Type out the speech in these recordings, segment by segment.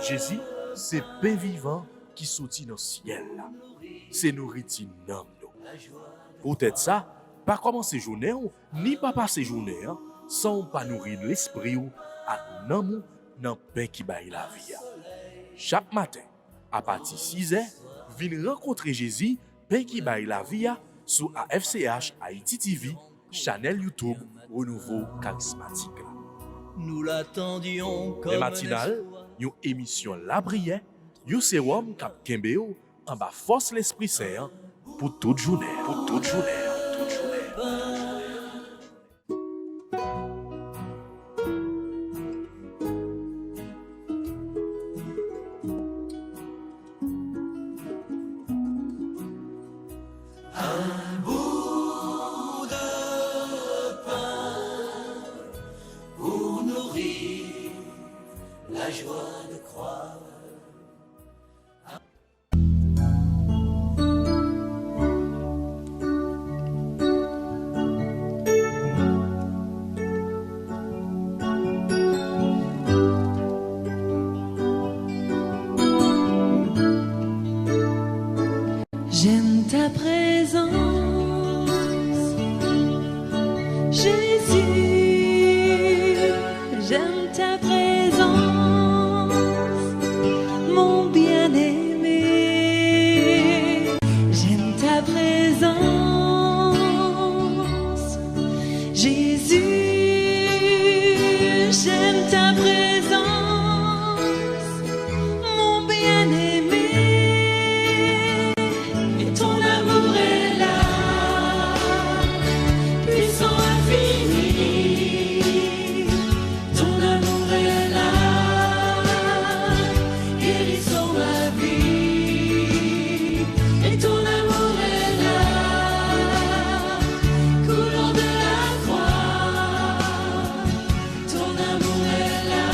Jésus, c'est pain vivant qui sortit dans le ciel. C'est nourriture dans nous. Peut-être ça, pas commencer journée ni pas passer journée sans pas nourrir l'esprit ou à l'amour dans pain qui baille la vie. Chaque matin, à partir de 6h, venez rencontrer Jésus, pain qui baille la vie sur AFCH Haïti TV, channel YouTube Renouveau Charismatique. Nous l'attendions comme Le matinal, une émission La Prière, un sérum cap Kembeo en bas force l'Esprit Saint pour toute journée. Pour toute journée. pour nourrir la joie de croire. J'aime ta présence, Jésus. J'aime ta présence, mon bien-aimé. J'aime ta présence, Jésus. J'aime ta présence, mon bien-aimé. Et ton amour est là, puissant, infini. Ton amour est là, guérissant ma vie. Et ton amour est là, coulant de la croix. Ton amour est là,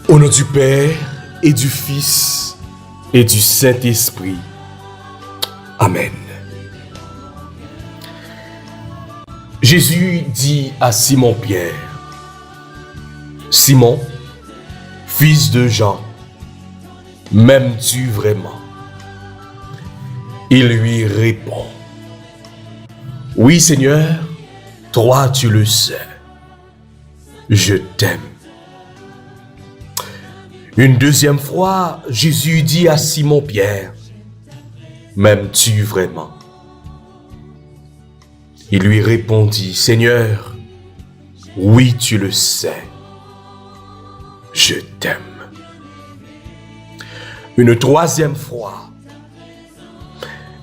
Au nom du Père et du Fils et du Saint-Esprit. Amen. Jésus dit à Simon-Pierre, « Simon, fils de Jean, m'aimes-tu vraiment ?» Il lui répond, « Oui, Seigneur, toi tu le sais, je t'aime. » Une deuxième fois, Jésus dit à Simon-Pierre, « M'aimes-tu vraiment ?» Il lui répondit, « Seigneur, oui, tu le sais, je t'aime. » Une troisième fois,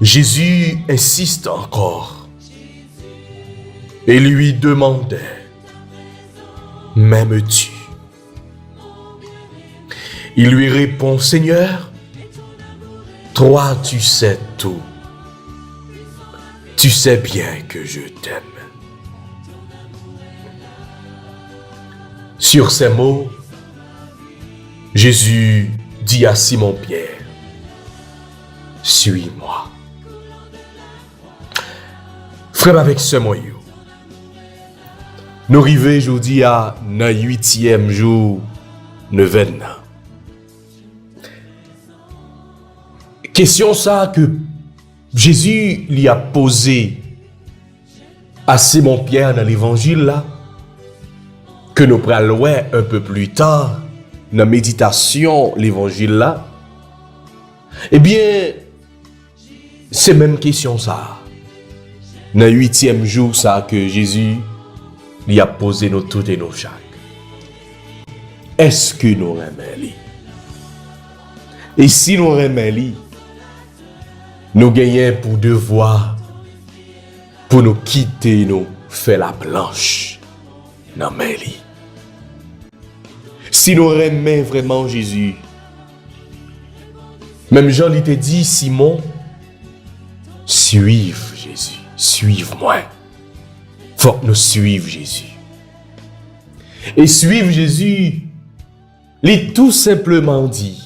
Jésus insiste encore et lui demandait, « M'aimes-tu » Il lui répond, « Seigneur, toi tu sais tout. Tu sais bien que je t'aime. » Sur ces mots, Jésus dit à Simon-Pierre, « Suis-moi. » Frère avec ce moyen, nous arrivons aujourd'hui à le 8e jour neuvaine. Question ça que Jésus lui a posé à Simon-Pierre dans l'évangile là, que nous prenons un peu plus tard dans la méditation l'évangile là, eh bien, c'est même question ça. Dans le 8e jour ça que Jésus lui a posé nous toutes et nous chaque. Est-ce que nous aimons lui? Et si nous aimons lui, nous gagnons pour devoir, pour nous quitter, nous faire la planche dans Mélie. Si nous aimons vraiment Jésus, même Jean lui t'a dit, Simon, suive Jésus, suive-moi. Faut que nous suivions Jésus. Et suivre Jésus, il tout simplement dit,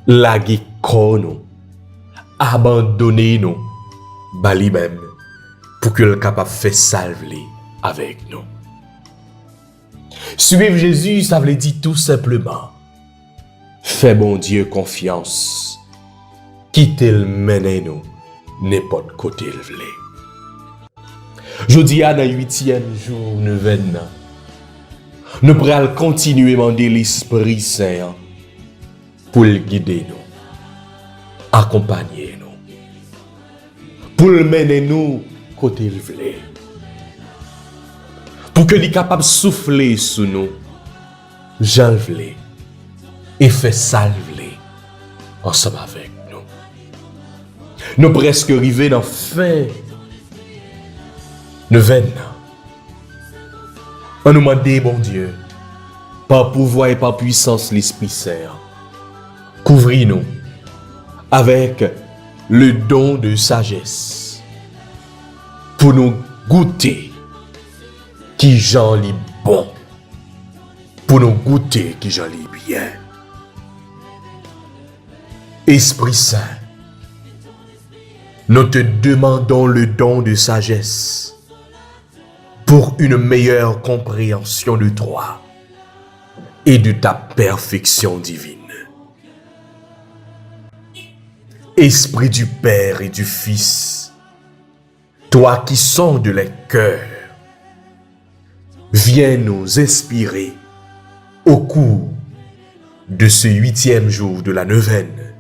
la nous. Abandonnez-nous, bali même, pour que le capable fait salver avec nous. Suivre Jésus, ça veut dire tout simplement, fais mon Dieu confiance, quittez le mener nous, n'importe côté le voulez. Je dis à la 8e jour neuvaine, nous pourrons continuer à demander l'Esprit Saint pour le guider nous. Accompagnez-nous. Pour le mener nous côté le voulez. Pour que les capable de souffler sur nous. Jean voulait. Et fait salver ensemble avec nous. Nous presque arrivés dans fin neuvaine. On nous demande, bon Dieu, par pouvoir et par puissance l'Esprit Saint, couvrez-nous avec le don de sagesse pour nous goûter qui j'en lis bon, pour nous goûter qui j'en lis bien. Esprit Saint, nous te demandons le don de sagesse pour une meilleure compréhension de toi et de ta perfection divine. Esprit du Père et du Fils, toi qui sondes les cœurs, viens nous inspirer au cours de ce 8e jour de la neuvaine,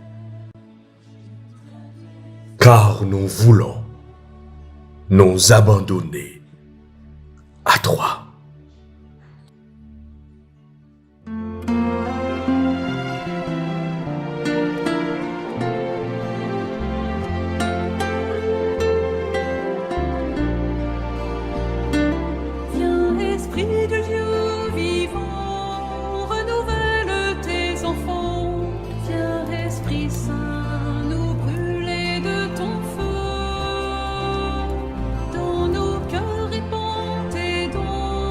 car nous voulons nous abandonner à toi. Dans nos cœurs répand tes dons.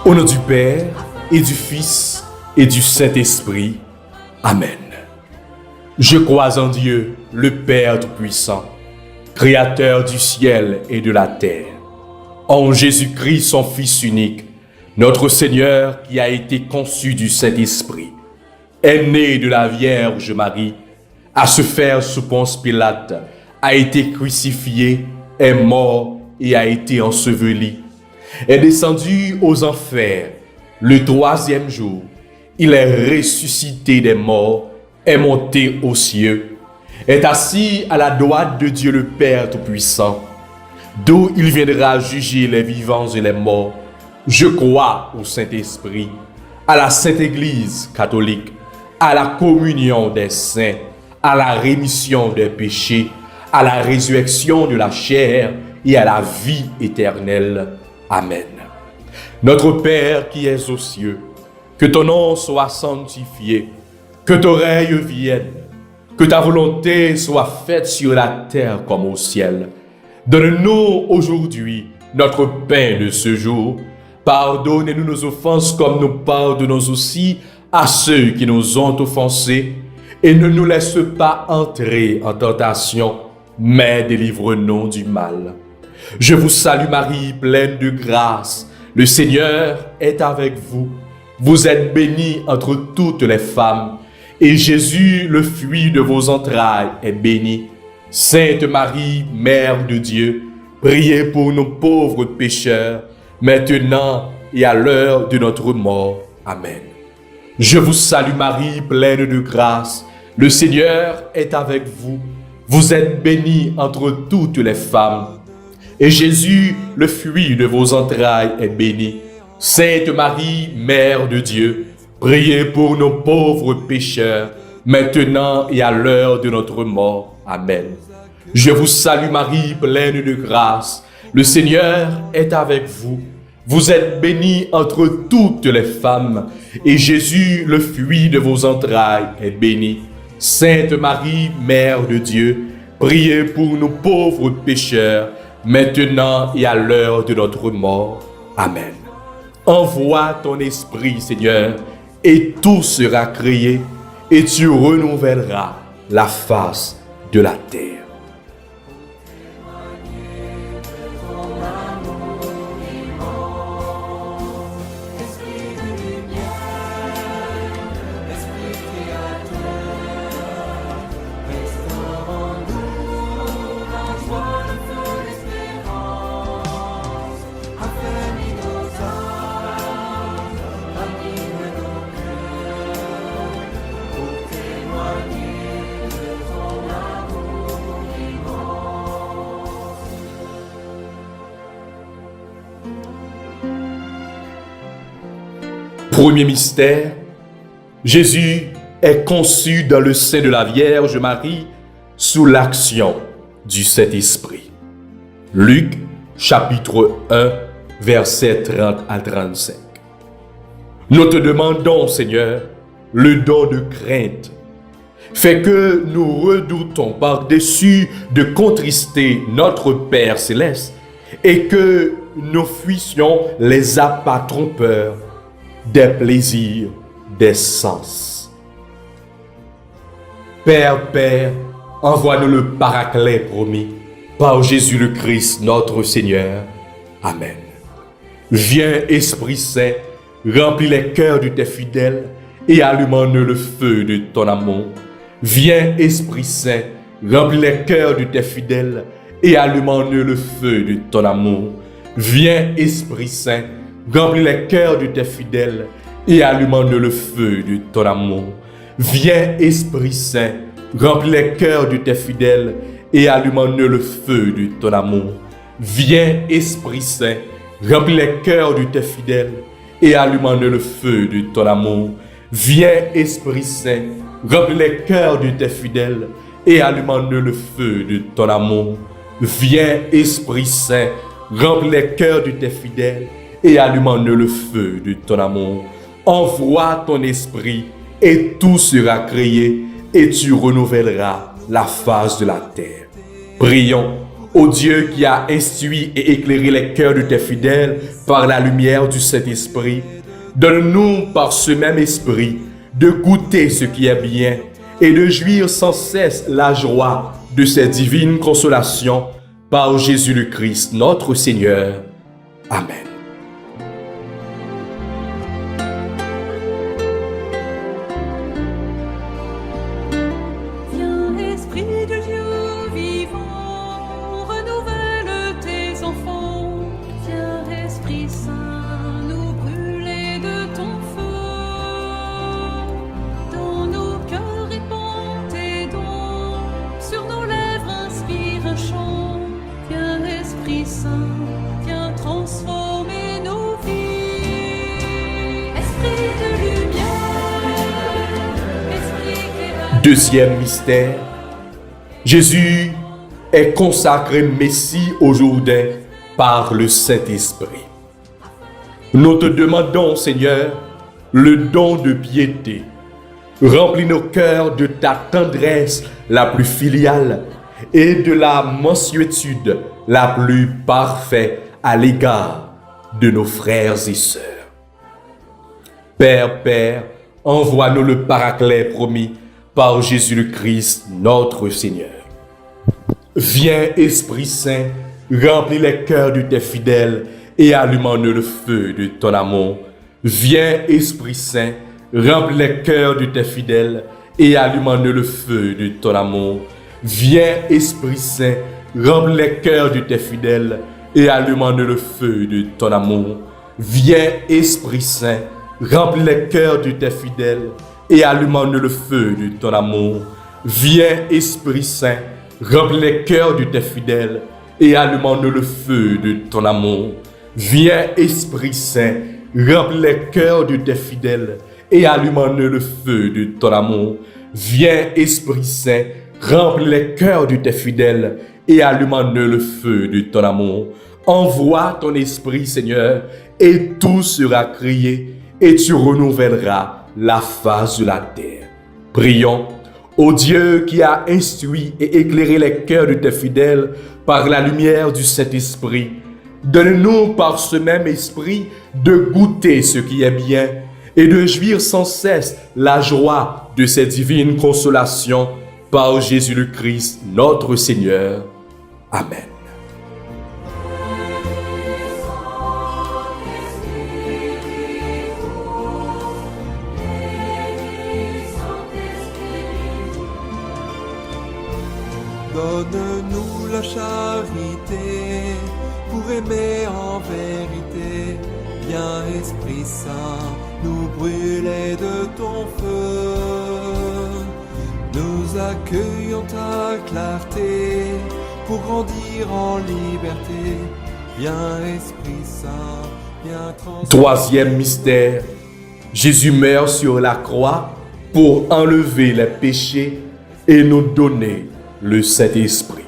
Au nom du Père, et du Fils, et du Saint-Esprit. Amen. Je crois en Dieu, le Père Tout-Puissant, Créateur du ciel et de la terre, en Jésus-Christ, son Fils unique, notre Seigneur qui a été conçu du Saint-Esprit, est né de la Vierge Marie, a se faire sous Ponce Pilate, a été crucifié, est mort et a été enseveli, est descendu aux enfers. Le troisième jour, il est ressuscité des morts, est monté aux cieux, est assis à la droite de Dieu le Père Tout-Puissant, d'où il viendra juger les vivants et les morts. Je crois au Saint-Esprit, à la Sainte Église catholique, à la communion des saints, à la rémission des péchés, à la résurrection de la chair et à la vie éternelle. Amen. Notre Père qui es aux cieux, que ton nom soit sanctifié, que ton règne vienne, que ta volonté soit faite sur la terre comme au ciel. Donne-nous aujourd'hui notre pain de ce jour. Pardonne-nous nos offenses comme nous pardonnons aussi à ceux qui nous ont offensés. Et ne nous laisse pas entrer en tentation, mais délivre-nous du mal. Je vous salue Marie, pleine de grâce. Le Seigneur est avec vous. Vous êtes bénie entre toutes les femmes, et Jésus, le fruit de vos entrailles, est béni. Sainte Marie, Mère de Dieu, priez pour nos pauvres pécheurs, maintenant et à l'heure de notre mort. Amen. Je vous salue Marie, pleine de grâce. Le Seigneur est avec vous. Vous êtes bénie entre toutes les femmes, et Jésus, le fruit de vos entrailles, est béni. Sainte Marie, Mère de Dieu, priez pour nos pauvres pécheurs, maintenant et à l'heure de notre mort. Amen. Je vous salue Marie, pleine de grâce. Le Seigneur est avec vous. Vous êtes bénie entre toutes les femmes, et Jésus, le fruit de vos entrailles, est béni. Sainte Marie, Mère de Dieu, priez pour nos pauvres pécheurs, maintenant et à l'heure de notre mort. Amen. Envoie ton esprit, Seigneur, et tout sera créé, et tu renouvelleras la face de la terre. Premier mystère, Jésus est conçu dans le sein de la Vierge Marie sous l'action du Saint-Esprit. Luc, chapitre 1, versets 30 à 35. Nous te demandons, Seigneur, le don de crainte. Fais que nous redoutons par-dessus de contrister notre Père céleste et que nous fuissions les appâts trompeurs des plaisirs des sens. Père, envoie-nous le Paraclet promis par Jésus le Christ, notre Seigneur. Amen. Viens, Esprit Saint, remplis les cœurs de tes fidèles et allume en eux le feu de ton amour. Viens, Esprit Saint, remplis les cœurs de tes fidèles et allume en eux le feu de ton amour. Viens, Esprit Saint, remplis les cœurs de tes fidèles et allume en eux le feu de ton amour. Viens, Esprit Saint, remplis les cœurs de tes fidèles et allume en eux le feu de ton amour. Viens, Esprit Saint, remplis les cœurs de tes fidèles et allume en eux le feu de ton amour. Viens, Esprit Saint, remplis les cœurs de tes fidèles et allume en eux le feu de ton amour. Viens, Esprit Saint, remplis les cœurs de tes fidèles et allume en eux le feu de ton amour. Envoie ton esprit et tout sera créé et tu renouvelleras la face de la terre. Prions. Ô Dieu qui a instruit et éclairé les cœurs de tes fidèles par la lumière du Saint-Esprit, donne-nous par ce même esprit de goûter ce qui est bien et de jouir sans cesse la joie de ces divines consolations par Jésus le Christ, notre Seigneur. Amen. Viens, Esprit de Dieu vivant, renouvelle tes enfants. Viens, Esprit Saint, nous brûler de ton feu. Dans nos cœurs répand tes dons, sur nos lèvres inspire un chant. Viens, Esprit Saint, viens transformer nos vies. Esprit de lumière, Esprit éclairage. Deuxième mystère, Jésus est consacré Messie au Jourdain par le Saint-Esprit. Nous te demandons, Seigneur, le don de piété. Remplis nos cœurs de ta tendresse la plus filiale et de la mansuétude la plus parfaite à l'égard de nos frères et sœurs. Père, envoie-nous le Paraclet promis par Jésus le Christ, notre Seigneur. Viens, Esprit Saint, remplis les cœurs de tes fidèles et allume-nous le feu de ton amour. Viens, Esprit Saint, remplis les cœurs de tes fidèles et allume-nous le feu de ton amour. Viens, Esprit Saint, remplis les cœurs de tes fidèles et allume-nous le feu de ton amour. Viens, Esprit Saint, remplis les cœurs de tes fidèles et allume-nous le feu de ton amour. Viens, Esprit Saint, remplis les cœurs de tes fidèles et allume-nous le feu de ton amour. Viens, Esprit Saint, remplis les cœurs de tes fidèles et allume-nous le feu de ton amour. Viens, Esprit Saint, remplis les cœurs de tes fidèles et allume-nous le feu de ton amour. Envoie ton Esprit, Seigneur, et tout sera créé, et tu renouvelleras la face de la terre. Prions. Ô Dieu qui a instruit et éclairé les cœurs de tes fidèles par la lumière du Saint-Esprit, donne-nous par ce même esprit de goûter ce qui est bien et de jouir sans cesse la joie de ces divines consolations par Jésus le Christ, notre Seigneur. Amen. Donne-nous la charité pour aimer en vérité. Viens, Esprit Saint, nous brûler de ton feu. Nous accueillons ta clarté pour grandir en liberté. Viens, Esprit Saint, viens transformer. Troisième mystère, Jésus meurt sur la croix pour enlever les péchés et nous donner le Saint-Esprit.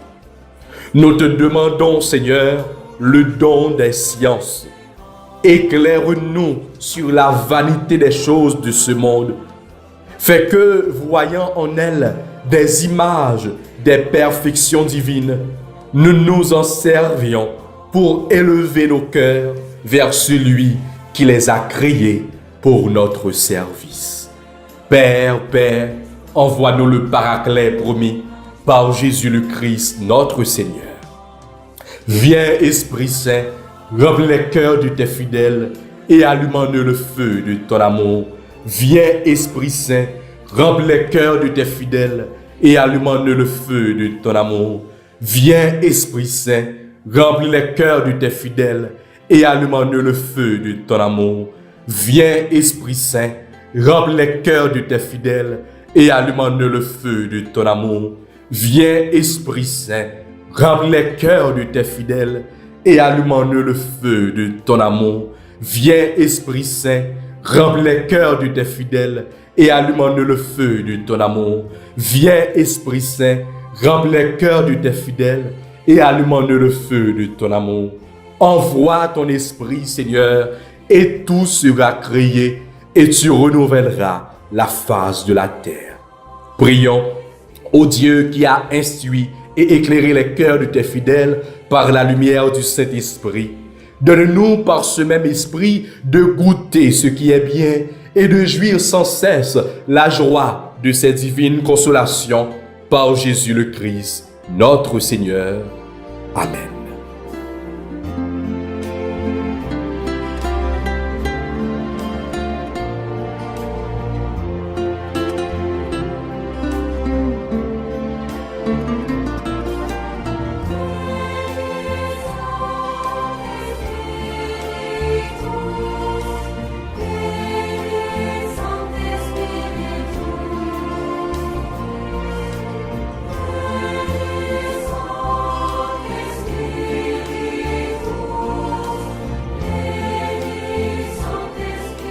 Nous te demandons, Seigneur, le don des sciences. Éclaire-nous sur la vanité des choses de ce monde. Fais que, voyant en elles des images des perfections divines, nous nous en servions pour élever nos cœurs vers celui qui les a créés pour notre service. Père, envoie-nous le Paraclet promis par Jésus le Christ, notre Seigneur. Viens, Esprit Saint, remplis les cœurs de tes fidèles et allume-nous le feu de ton amour. Viens, Esprit Saint, remplis les cœurs de tes fidèles et allume-nous le feu de ton amour. Viens, Esprit Saint, remplis les cœurs de tes fidèles et allume-nous le feu de ton amour. Viens, Esprit Saint, remplis les cœurs de tes fidèles et allume-nous le feu de ton amour. Viens, Esprit Saint, remplis les cœurs de tes fidèles et allume-nous le feu de ton amour. Viens, Esprit Saint, remplis les cœurs de tes fidèles et allume-nous le feu de ton amour. Viens, Esprit Saint, remplis les cœurs de tes fidèles et allume-nous le feu de ton amour. Envoie ton Esprit, Seigneur, et tout sera créé, et tu renouvelleras la face de la terre. Prions. Ô Dieu qui a instruit et éclairer les cœurs de tes fidèles par la lumière du Saint-Esprit. Donne-nous par ce même esprit de goûter ce qui est bien et de jouir sans cesse la joie de ces divines consolations par Jésus le Christ, notre Seigneur. Amen.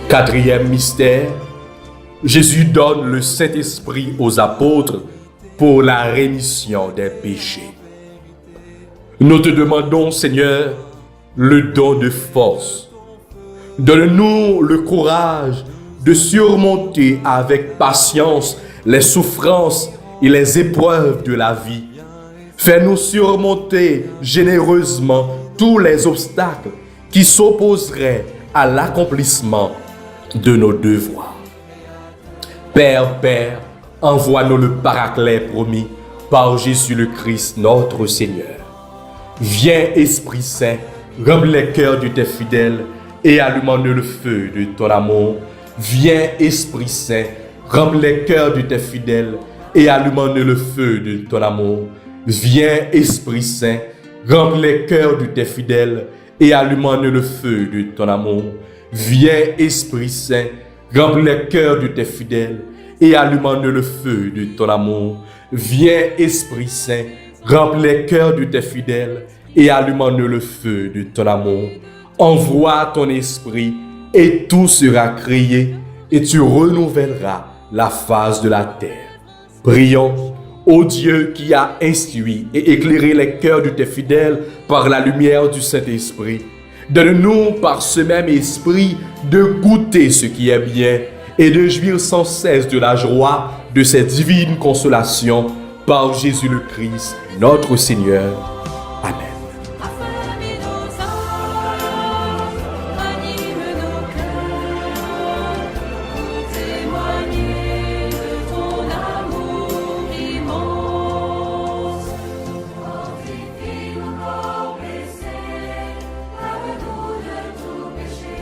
Quatrième mystère, Jésus donne le Saint-Esprit aux apôtres pour la rémission des péchés. Nous te demandons, Seigneur, le don de force. Donne-nous le courage de surmonter avec patience les souffrances et les épreuves de la vie. Fais-nous surmonter généreusement tous les obstacles qui s'opposeraient à l'accomplissement de nos devoirs. Père, envoie-nous le Paraclet promis par Jésus le Christ, notre Seigneur. Viens, Esprit Saint, remplis les cœurs de tes fidèles et allume-nous le feu de ton amour. Viens, Esprit Saint, remplis les cœurs de tes fidèles et allume-nous le feu de ton amour. Viens, Esprit Saint, remplis les cœurs de tes fidèles et allume-nous le feu de ton amour. Viens, Esprit Saint, remplis les cœurs de tes fidèles et allume-nous le feu de ton amour. Viens, Esprit Saint, remplis les cœurs de tes fidèles et allume-nous le feu de ton amour. Envoie ton esprit et tout sera créé et tu renouvelleras la face de la terre. Prions, ô Dieu qui a instruit et éclairé les cœurs de tes fidèles par la lumière du Saint-Esprit. Donne-nous par ce même esprit de goûter ce qui est bien et de jouir sans cesse de la joie de ces divines consolations par Jésus le Christ, notre Seigneur. Amen. Affermis nos âmes, anime nos cœurs, pour témoigner de ton amour immense. Fortifie nos corps blessés, lave-nous de tout péché.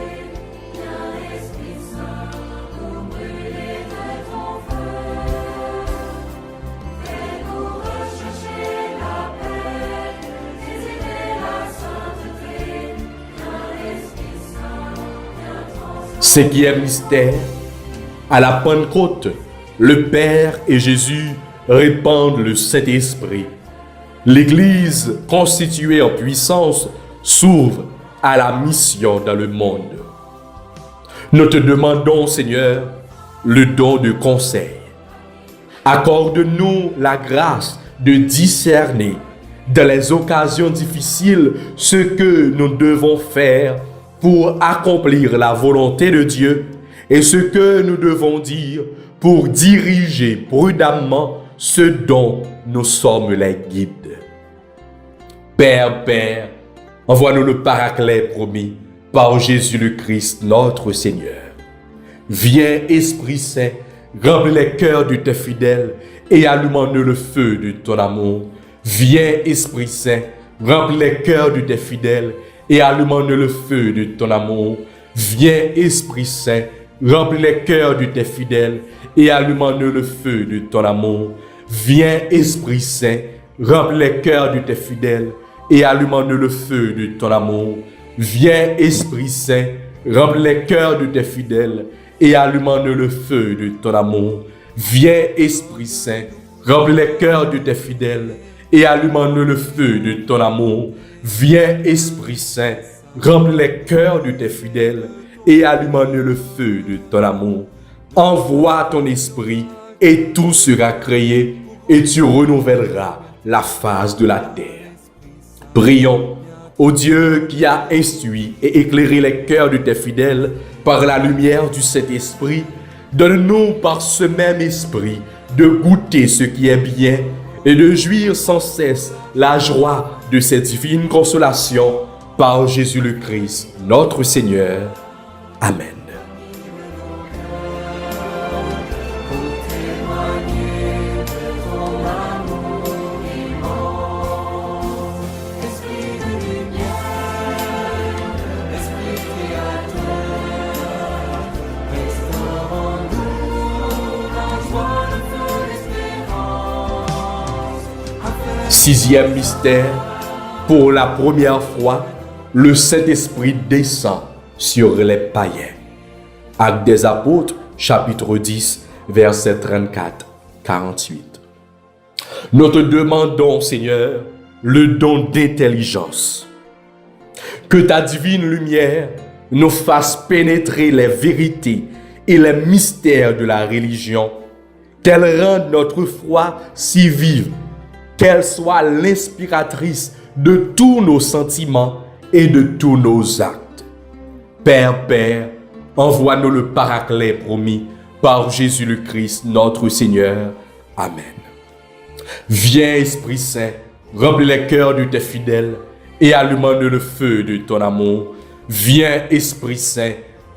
Viens, Esprit Saint, nous brûler de ton feu. Fais-nous rechercher la paix, désirer la sainteté. Viens, Esprit Saint, viens transformer. Cinquième mystère, à la Pentecôte, le Père et Jésus répandent le Saint-Esprit. L'Église, constituée en puissance, s'ouvre à la mission dans le monde. Nous te demandons, Seigneur, le don de conseil. Accorde-nous la grâce de discerner dans les occasions difficiles ce que nous devons faire pour accomplir la volonté de Dieu et ce que nous devons dire pour diriger prudemment ce dont nous sommes les guides. Père, envoie-nous le Paraclet promis par Jésus le Christ, notre Seigneur. Viens, Esprit Saint, remplis les cœurs de tes fidèles et allume-nous le feu de ton amour. Viens, Esprit Saint, remplis les cœurs de tes fidèles et allume-nous le feu de ton amour. Viens, Esprit Saint, remplis les cœurs de tes fidèles et allume-nous le feu de ton amour. Viens, Esprit Saint, remplis les cœurs de tes fidèles et allume-nous le feu de ton amour. Viens, Esprit Saint, remplis les cœurs de tes fidèles et allume-nous le feu de ton amour. Viens, Esprit Saint, remplis les cœurs de tes fidèles et allume-nous le feu de ton amour. Viens, Esprit Saint, remplis les cœurs de tes fidèles et allume-nous le feu de ton amour. Envoie ton esprit et tout sera créé et tu renouvelleras la face de la terre. Prions, ô Dieu qui a instruit et éclairé les cœurs de tes fidèles par la lumière du Saint-Esprit, donne-nous par ce même esprit de goûter ce qui est bien et de jouir sans cesse la joie de cette divine consolation par Jésus le Christ, notre Seigneur. Amen. Sixième mystère, pour la première fois, le Saint-Esprit descend sur les païens. Actes des Apôtres, chapitre 10, versets 34-48. Nous te demandons, Seigneur, le don d'intelligence. Que ta divine lumière nous fasse pénétrer les vérités et les mystères de la religion, qu'elle rende notre foi si vive, qu'elle soit l'inspiratrice de tous nos sentiments et de tous nos actes. Père, envoie-nous le Paraclet promis par Jésus le Christ, notre Seigneur. Amen. Viens, Esprit Saint, remplis les cœurs de tes fidèles et allume-nous le feu de ton amour. Viens, Esprit Saint,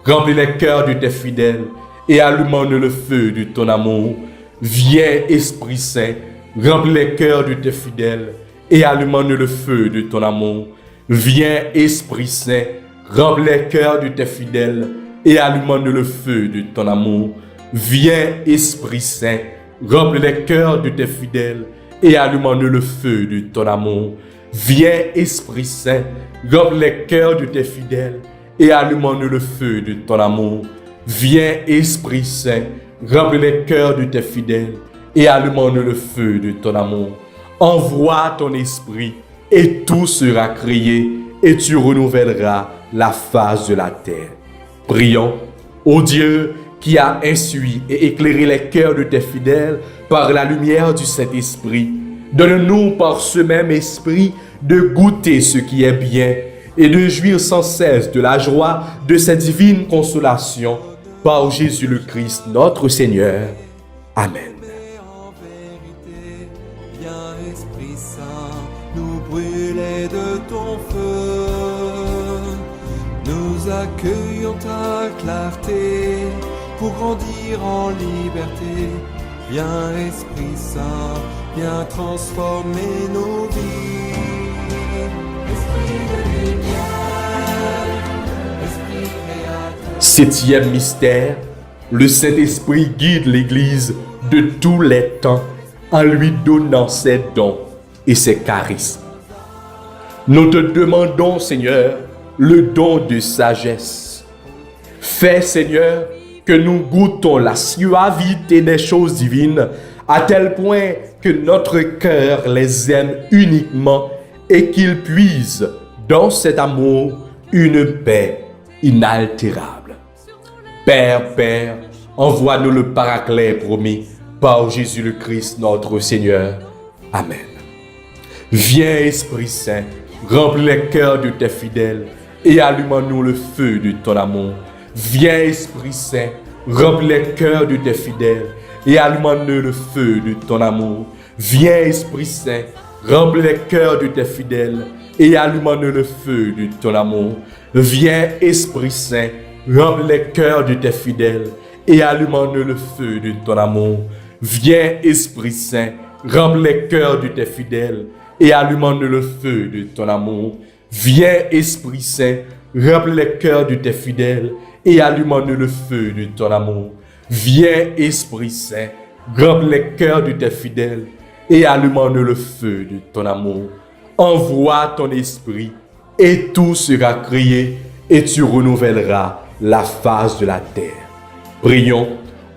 remplis les cœurs de tes fidèles et allume-nous le feu de ton amour. Viens, Esprit Saint, remplis les cœurs de tes fidèles et allume-nous le feu de ton amour. Viens, Esprit Saint, remplis les cœurs de tes fidèles et allume-nous le feu de ton amour. Viens, Esprit Saint, remplis les cœurs de tes fidèles et allume-nous le feu de ton amour. Viens, Esprit Saint, remplis les cœurs de tes fidèles et allume-nous le feu de ton amour. Viens, Esprit Saint, remplis les cœurs de tes fidèles et allume-nous le feu de ton amour. Envoie ton esprit et tout sera créé et tu renouvelleras la face de la terre. Prions, ô Dieu qui a instruit et éclairé les cœurs de tes fidèles par la lumière du Saint-Esprit. Donne-nous par ce même esprit de goûter ce qui est bien et de jouir sans cesse de la joie de cette divine consolation par Jésus le Christ, notre Seigneur. Amen. Esprit Saint, nous brûler de ton feu. Nous accueillons ta clarté pour grandir en liberté. Viens Esprit Saint, viens transformer nos vies. Esprit de lumière, Esprit créateur. Septième mystère, le Saint-Esprit guide l'Église de tous les temps en lui donnant ses dons et ses charismes. Nous te demandons, Seigneur, le don de sagesse. Fais, Seigneur, que nous goûtons la suavité des choses divines à tel point que notre cœur les aime uniquement et qu'il puise dans cet amour une paix inaltérable. Père, envoie-nous le Paraclet promis par Jésus le Christ, notre Seigneur. Amen. Viens, Esprit Saint, remplis les cœurs de tes fidèles et allume-nous le feu de ton amour. Viens, Esprit Saint, remplis les cœurs de tes fidèles et allume-nous le feu de ton amour. Viens, Esprit Saint, remplis les cœurs de tes fidèles et allume-nous le feu de ton amour. Viens, Esprit Saint, remplis les cœurs de tes fidèles et allume-nous le feu de ton amour. Viens, Esprit Saint, remplis les cœurs de tes fidèles et allume-nous le feu de ton amour. Viens, Esprit Saint, remplis les cœurs de tes fidèles et allume-nous le feu de ton amour. Viens, Esprit Saint, remplis les cœurs de tes fidèles et allume-nous le feu de ton amour. Envoie ton esprit et tout sera créé et tu renouvelleras la face de la terre. Prions,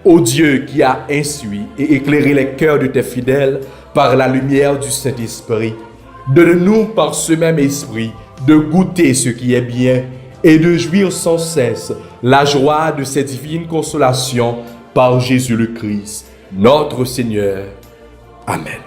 ô Dieu qui a instruit et éclairé les cœurs de tes fidèles par la lumière du Saint-Esprit, donne-nous par ce même esprit de goûter ce qui est bien et de jouir sans cesse la joie de cette divine consolation par Jésus le Christ, notre Seigneur. Amen.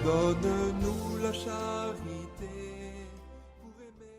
donne-nous la charité pour aimer.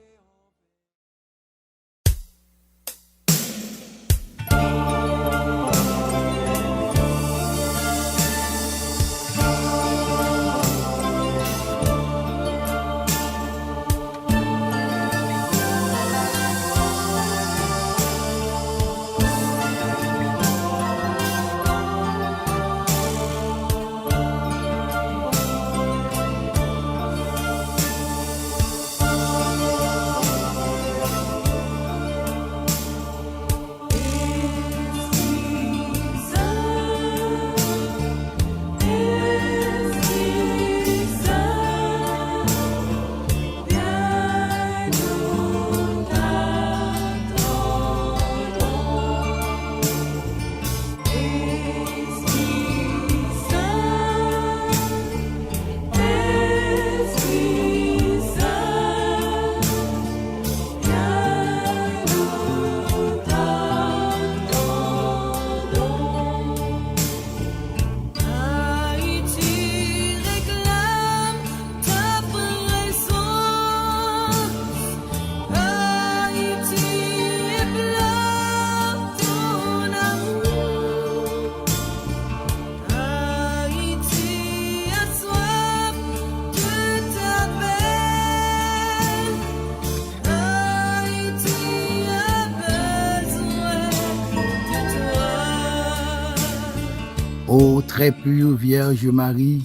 Ô très pure Vierge Marie,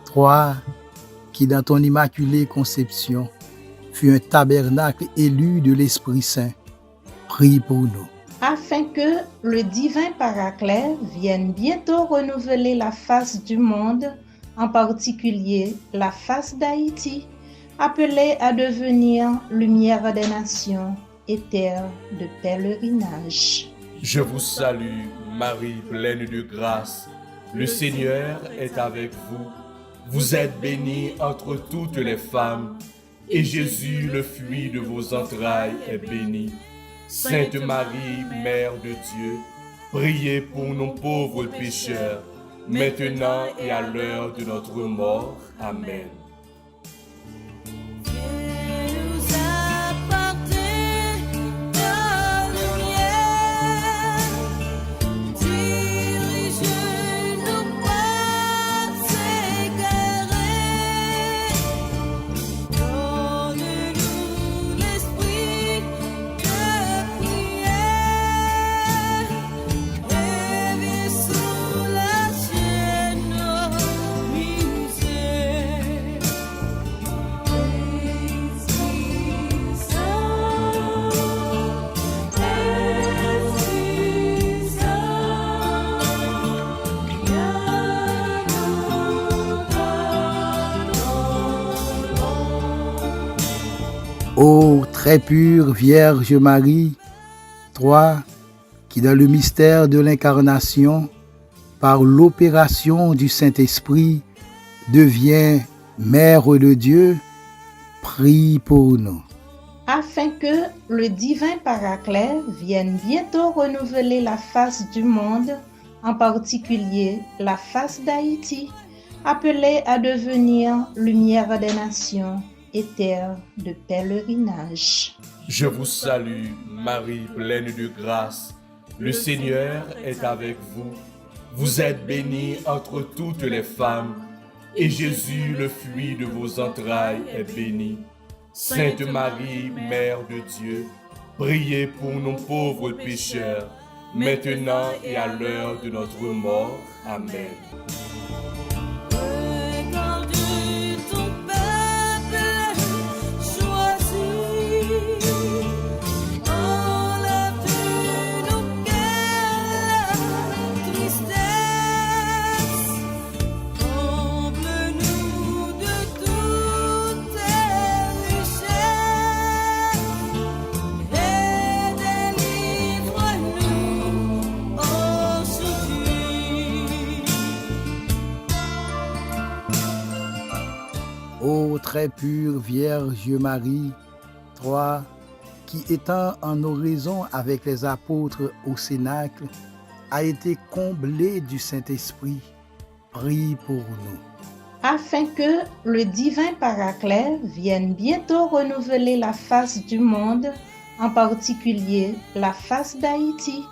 toi qui dans ton immaculée conception fut un tabernacle élu de l'Esprit Saint, prie pour nous. Afin que le divin Paraclet vienne bientôt renouveler la face du monde, en particulier la face d'Haïti, appelée à devenir lumière des nations et terre de pèlerinage. Je vous salue, Marie pleine de grâce. Le Seigneur est avec vous. Vous êtes bénie entre toutes les femmes, et Jésus, le fruit de vos entrailles, est béni. Sainte Marie, Mère de Dieu, priez pour nos pauvres pécheurs, maintenant et à l'heure de notre mort. Amen. Ô très pure Vierge Marie, toi qui dans le mystère de l'incarnation, par l'opération du Saint-Esprit, deviens Mère de Dieu, prie pour nous. Afin que le divin Paraclet vienne bientôt renouveler la face du monde, en particulier la face d'Haïti, appelée à devenir lumière des nations et terre de pèlerinage. Je vous salue, Marie pleine de grâce. Le Seigneur est avec vous. Vous êtes bénie entre toutes les femmes, et Jésus, le fruit de vos entrailles, est béni. Sainte Marie, Mère de Dieu, priez pour nos pauvres pécheurs, maintenant et à l'heure de notre mort. Amen. Ô très pure Vierge Marie, toi qui étant en oraison avec les apôtres au Cénacle, a été comblée du Saint-Esprit, prie pour nous. afin que le divin Paraclet vienne bientôt renouveler la face du monde, en particulier la face d'Haïti,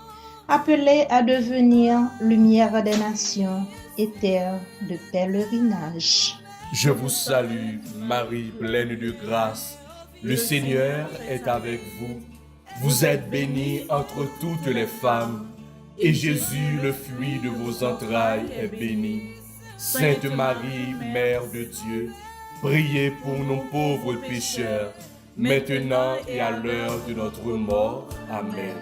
appelée à devenir lumière des nations et terre de pèlerinage. Je vous salue, Marie pleine de grâce. Le Seigneur est avec vous. Vous êtes bénie entre toutes les femmes, et Jésus, le fruit de vos entrailles, est béni. Sainte Marie, Mère de Dieu, priez pour nos pauvres pécheurs, maintenant et à l'heure de notre mort. Amen.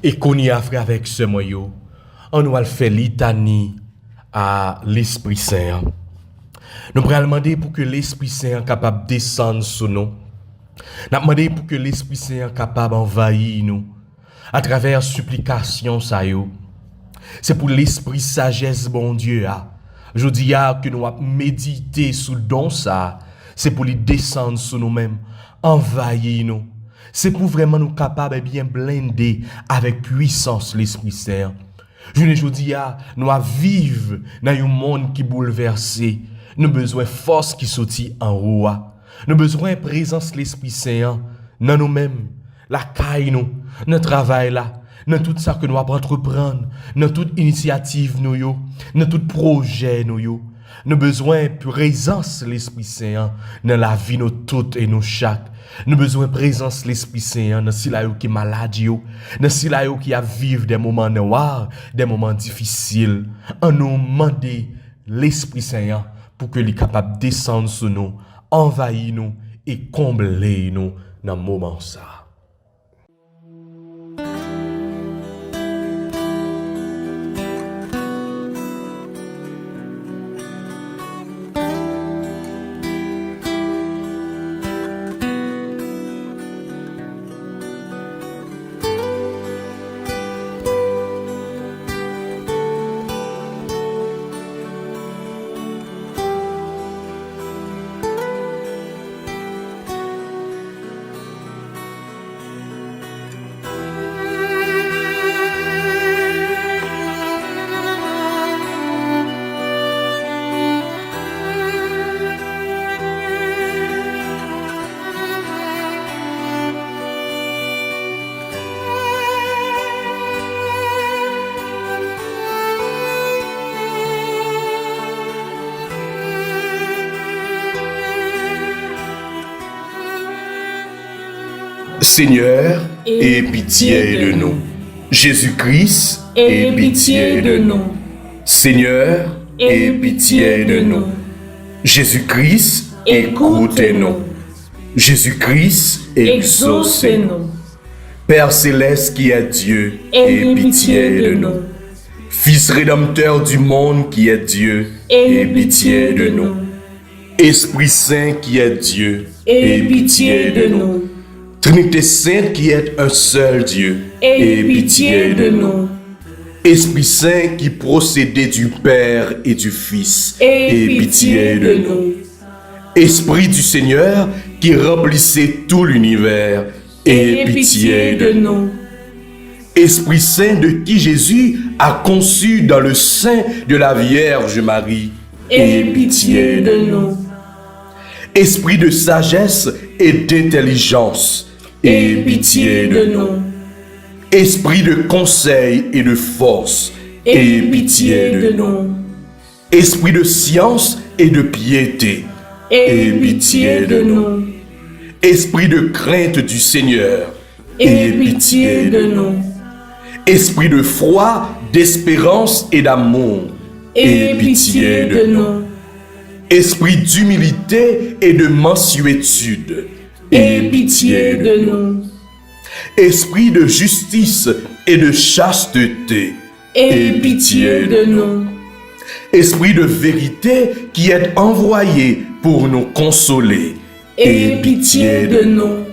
Et qu'on y a fait avec ce moyen, on va faire litanie à l'Esprit Saint. Nous allons demander pour que l'Esprit Saint soit capable de descendre sur nous. Nous allons demander pour que l'Esprit Saint soit capable d'envahir nous à travers supplication. C'est pour l'Esprit sagesse, bon Dieu. Je dis que nous allons méditer sur le don ça. C'est pour lui descendre sur nous-mêmes, envahir nous. C'est pour vraiment nous capables de bien blender avec puissance l'Esprit Saint. Je dis, nous vivons dans un monde qui est bouleversé. Nous avons besoin de force qui sortit en haut. Nous avons besoin de présence de l'Esprit Saint dans nous-mêmes, la caille nous, notre travail là, dans tout ça que nous allons entreprendre, dans toute initiative nous, dans tout projet nous. Nous avons besoin de présence de l'Esprit Saint dans la vie nous toutes et nous chaque. Nous avons besoin de présence de l'Esprit Saint dans ceux qui sont malades, dans ceux qui vivent des moments noirs, des moments difficiles. On nous demande l'Esprit Saint pour que soit capable de descendre sur nous, envahir nous et combler nous dans ce moment ça. Seigneur, aie pitié de nous. Jésus-Christ, aie pitié de nous. Seigneur, aie pitié de nous. Jésus-Christ, écoutez-nous. Jésus-Christ, exaucez-nous. Père céleste qui est Dieu, aie pitié de nous. Fils rédempteur du monde qui est Dieu, aie pitié de nous. Esprit Saint qui est Dieu, aie pitié de nous. Trinité Sainte qui est un seul Dieu, aie pitié de nous. Esprit Saint qui procédait du Père et du Fils, aie pitié de nous. Esprit du Seigneur qui remplissait tout l'univers, aie pitié de nous. nous. Esprit Saint de qui Jésus a conçu dans le sein de la Vierge Marie, Aie pitié de nous. Esprit de sagesse et d'intelligence, Aie pitié de nous. Esprit de conseil et de force, Aie pitié de nous. Esprit de science et de piété, Aie pitié de nous. Esprit de crainte du Seigneur, Aie pitié de nous. Esprit de foi, d'espérance et d'amour, Aie pitié de nous. Esprit d'humilité et de mansuétude, Aie pitié de nous. Esprit de justice et de chasteté, Aie pitié de nous. Esprit de vérité qui est envoyé pour nous consoler, Aie pitié de nous.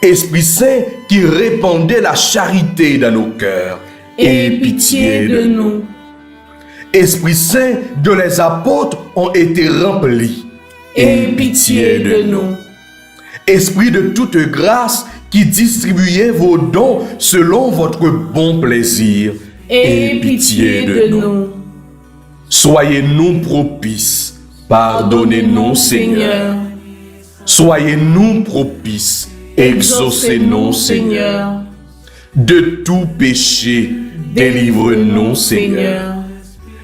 Esprit Saint qui répandait la charité dans nos cœurs, Aie pitié de nous. Esprit Saint dont les apôtres ont été remplis, Aie pitié de nous. Esprit de toute grâce qui distribuait vos dons selon votre bon plaisir, Aie pitié de nous. Soyez-nous propices, pardonnez-nous Seigneur. Soyez-nous propices, exaucez-nous Seigneur. De tout péché, délivre-nous Seigneur.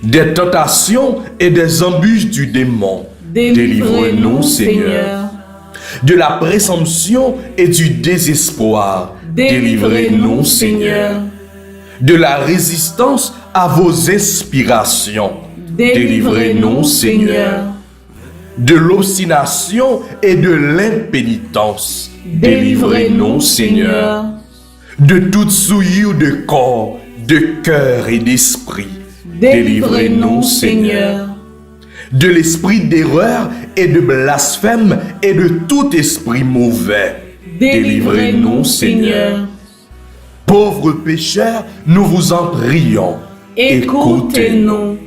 Des tentations et des embûches du démon, délivre-nous Seigneur. De la présomption et du désespoir, délivrez-nous Seigneur. De la résistance à vos inspirations, délivrez-nous Seigneur. De l'obstination et de l'impénitence, délivrez-nous Seigneur. De toute souillure de corps, de cœur et d'esprit, délivrez-nous Seigneur. De l'esprit d'erreur et de blasphème et de tout esprit mauvais, délivrez-nous Seigneur. Pauvres pécheurs, nous vous en prions. Écoutez-nous.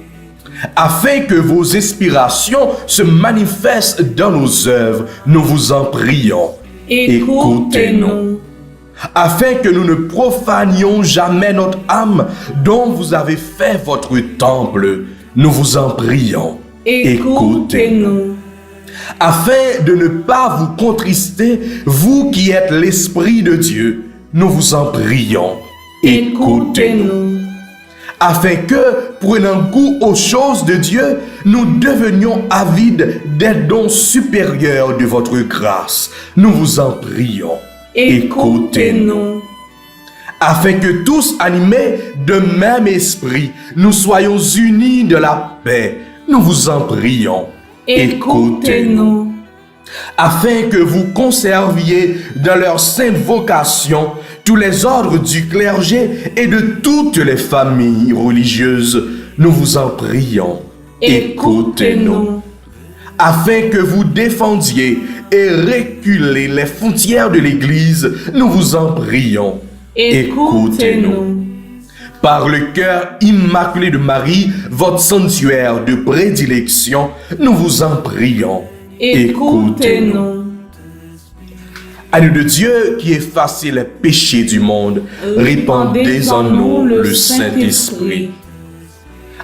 Afin que vos inspirations se manifestent dans nos œuvres, nous vous en prions. Écoutez-nous. Afin que nous ne profanions jamais notre âme dont vous avez fait votre temple, nous vous en prions. Écoutez-nous. Afin de ne pas vous contrister, vous qui êtes l'Esprit de Dieu, nous vous en prions. Écoutez-nous. Afin que, prenant goût aux choses de Dieu, nous devenions avides des dons supérieurs de votre grâce, nous vous en prions. Écoutez-nous. Afin que tous animés de même esprit, nous soyons unis de la paix, nous vous en prions. Écoutez-nous. Afin que vous conserviez dans leur sainte vocation tous les ordres du clergé et de toutes les familles religieuses, nous vous en prions. Écoutez-nous. Afin que vous défendiez et reculez les frontières de l'Église, nous vous en prions. Écoutez-nous. Par le cœur immaculé de Marie, votre sanctuaire de prédilection, nous vous en prions. Écoutez-nous. Agneau de Dieu qui effacez les péchés du monde, répandez en nous le Saint-Esprit.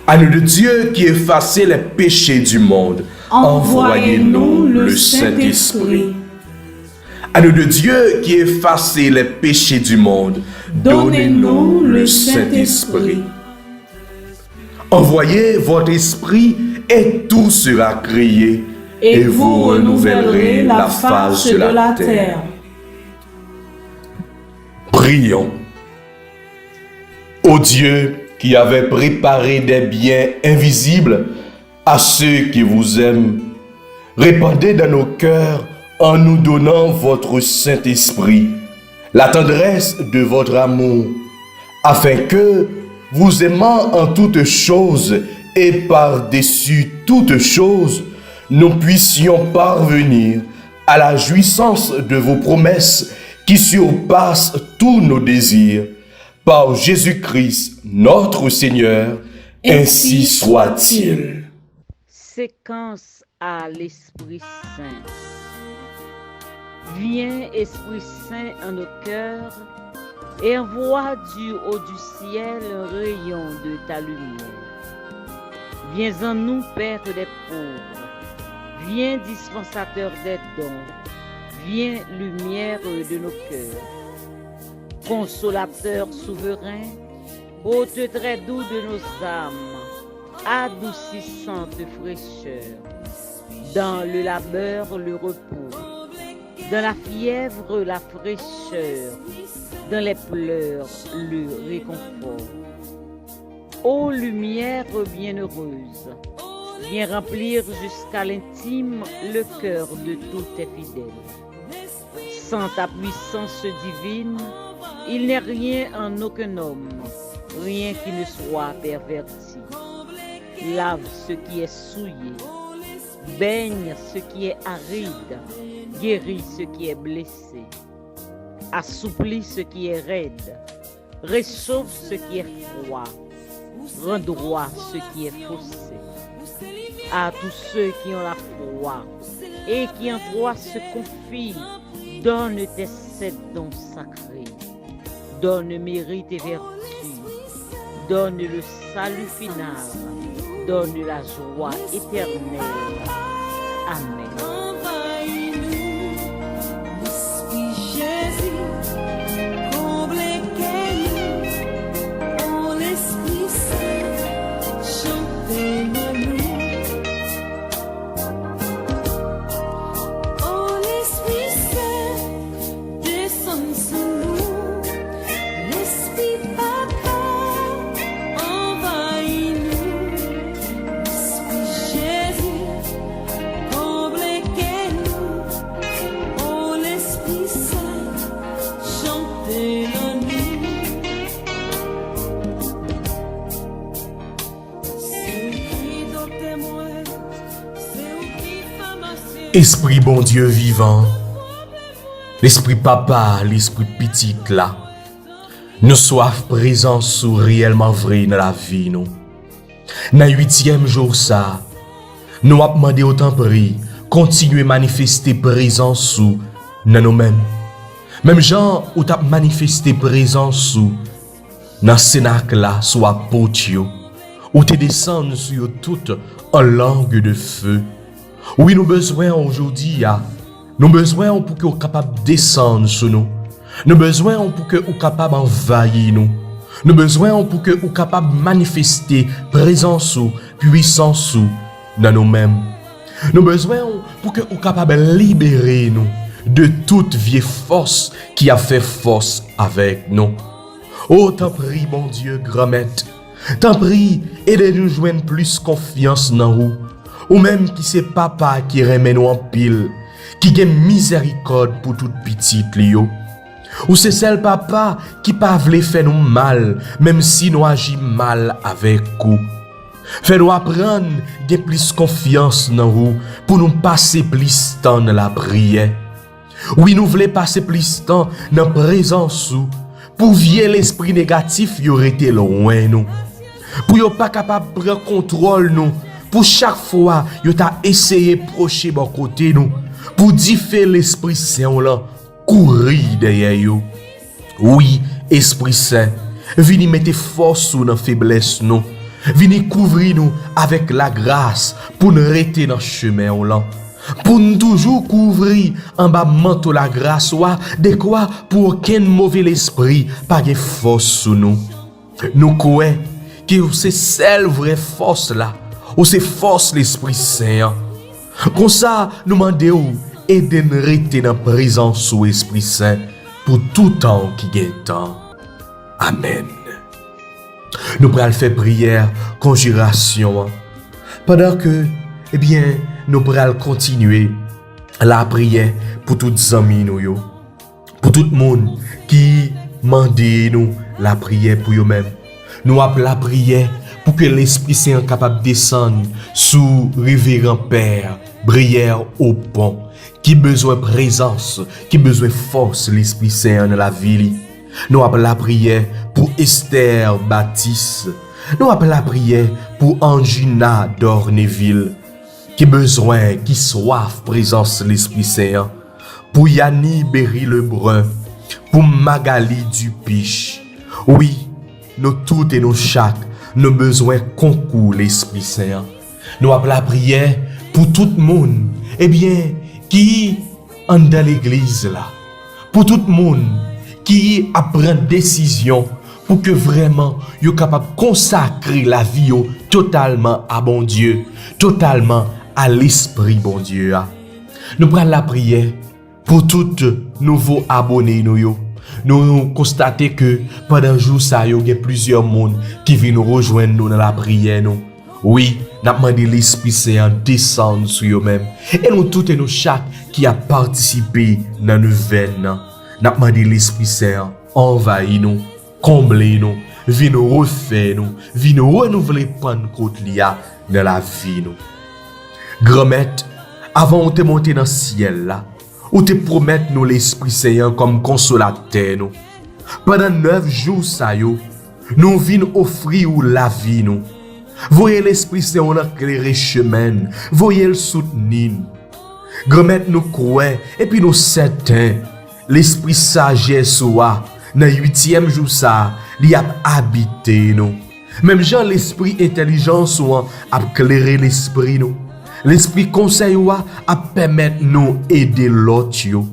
Agneau de Dieu qui effacez les péchés du monde, envoyez-nous le Saint-Esprit. Agneau de Dieu qui effacez les péchés du monde, donnez-nous le Saint-Esprit. Envoyez votre esprit et tout sera créé, Et vous renouvellerez la face de la terre. Prions. Ô Dieu qui avait préparé des biens invisibles à ceux qui vous aiment, répandez dans nos cœurs en nous donnant votre Saint-Esprit, la tendresse de votre amour, afin que, vous aimant en toutes choses et par-dessus toutes choses, nous puissions parvenir à la jouissance de vos promesses qui surpassent tous nos désirs, par Jésus-Christ, notre Seigneur, ainsi soit-il. Séquence à l'Esprit Saint. Viens, Esprit Saint, en nos cœurs, et envoie du haut du ciel un rayon de ta lumière. Viens en nous, Père des pauvres. Viens, dispensateur des dons. Viens, lumière de nos cœurs. Consolateur souverain, hôte très doux de nos âmes, adoucissante fraîcheur. Dans le labeur, le repos. Dans la fièvre, la fraîcheur. Dans les pleurs, le réconfort. Ô lumière bienheureuse, viens remplir jusqu'à l'intime le cœur de tous tes fidèles. Sans ta puissance divine, il n'est rien en aucun homme, rien qui ne soit perverti. Lave ce qui est souillé, baigne ce qui est aride, guéris ce qui est blessé, assouplis ce qui est raide, réchauffe ce qui est froid, rend droit ce qui est faussé. À tous ceux qui ont la foi et qui en toi se confient, donne tes 7 dons sacrés, donne mérite et vertu, donne le salut final, donne la joie éternelle. Amen. Esprit bon Dieu vivant, l'esprit papa, l'esprit petit là, nous soif présence sous réellement vrai dans la vie nous. Dans 8e jour ça, nous avons demandé autant prix, continuer manifester présence sous dans nous-mêmes. Même gens où t'as manifesté présence sous dans Sénac là, soit potio, où t'es descendu sur toute en langue de feu. Oui, nous besoin aujourd'hui, nous besoin pour que vous capable de descendre sur nous. Nous besoin pour que vous capable d'envahir nous. Nous besoin pour que vous capable de manifester présence ou puissance dans nous-mêmes. Nous besoin pour que vous capable de libérer nous de toute vieille force qui a fait force avec nous. Oh, t'en prie, mon Dieu, grand maître. T'en prie, aidez-nous joindre plus confiance dans vous. Ou même qui c'est papa qui remet nous en pile, qui gagne miséricorde pour toute petite lio. Ou c'est celle papa qui pas vle faire nous mal, même si nous agit mal avec vous. Fait nous apprendre de plus confiance dans vous pour nous passer plus temps dans la prière. Oui, nous voulons passer plus temps dans la présence pour virer l'esprit négatif y aurait été loin nous. Pour yo pas capable de prendre contrôle nous. Pour chaque fois, yo t'a essayé procher bon côté nous, pour dire l'Esprit Saint là, courir derrière yo. Oui, Esprit Saint, venez mettre force sous nos faiblesses nous, venez couvrir nous avec la grâce pour nous rester dans le chemin là, pour nous toujours couvrir en bas manteau la grâce ou de quoi pour aucun mauvais esprit pas de force sous nous. Nous croyons que c'est celle vraie force là. Ou c'est force l'Esprit Saint. Comme ça, nous demandons aider nous rester dans la présence sous l'Esprit Saint pour tout temps qui gagne temps. Amen. Nous allons faire prière, conjuration. Pendant que, nous allons continuer la prière pour tous les amis nous, pour tout le monde qui demande nous la prière pour eux-mêmes. Nous appelons la prière pour que l'Esprit Saint soit capable de descendre sous révérend Père, Brière au pont, qui besoin de présence, qui besoin de force l'Esprit Saint dans la vie. Nous avons la prière pour Esther Baptiste. Nous avons la prière pour Angina d'Orneville, qui besoin, qui soif présence de l'Esprit Saint. Pour Yanni Berry Lebrun, pour Magali Dupiche. Oui, nous toutes et nous chaque, nos besoins concourent l'Esprit Saint. Nous avons la prière pour tout le monde, qui est dans l'église là. Pour tout le monde qui prend décision pour que vraiment yo capable de consacrer la vie yo totalement à bon Dieu, totalement à l'esprit bon Dieu. Nous prenons la prière pour tous nouveaux abonnés nous. Nous constatons que pendant jour ça il y a plusieurs monde qui viennent nous rejoindre nous dans la prière nous. Oui, nous avons demandé l'Esprit Saint descendre sur eux-mêmes. Et nous tous et nous chaque qui a participé dans le veine. Nous avons demandé l'Esprit Saint envahir nous, combler nous, viens nous refaire nous, viens nous renouveler Pentecôte dans la vie nous. Grand-mère, avant de te monter dans le ciel là, ou te promettre nous l'Esprit Saint comme consolateur nous. Pendant 9 jours ça yo, nous venons offrir la vie nous. Voyez l'Esprit Saint on éclairer chemin, voyez le soutenir. Grand-mère nous croyons et puis nous certains l'Esprit sagesse soit dans 8e jour ça, il a habité nous. Même Jean l'Esprit intelligence soit a éclairer l'esprit nous. L'Esprit conseil a permettre nous aider l'autre yo.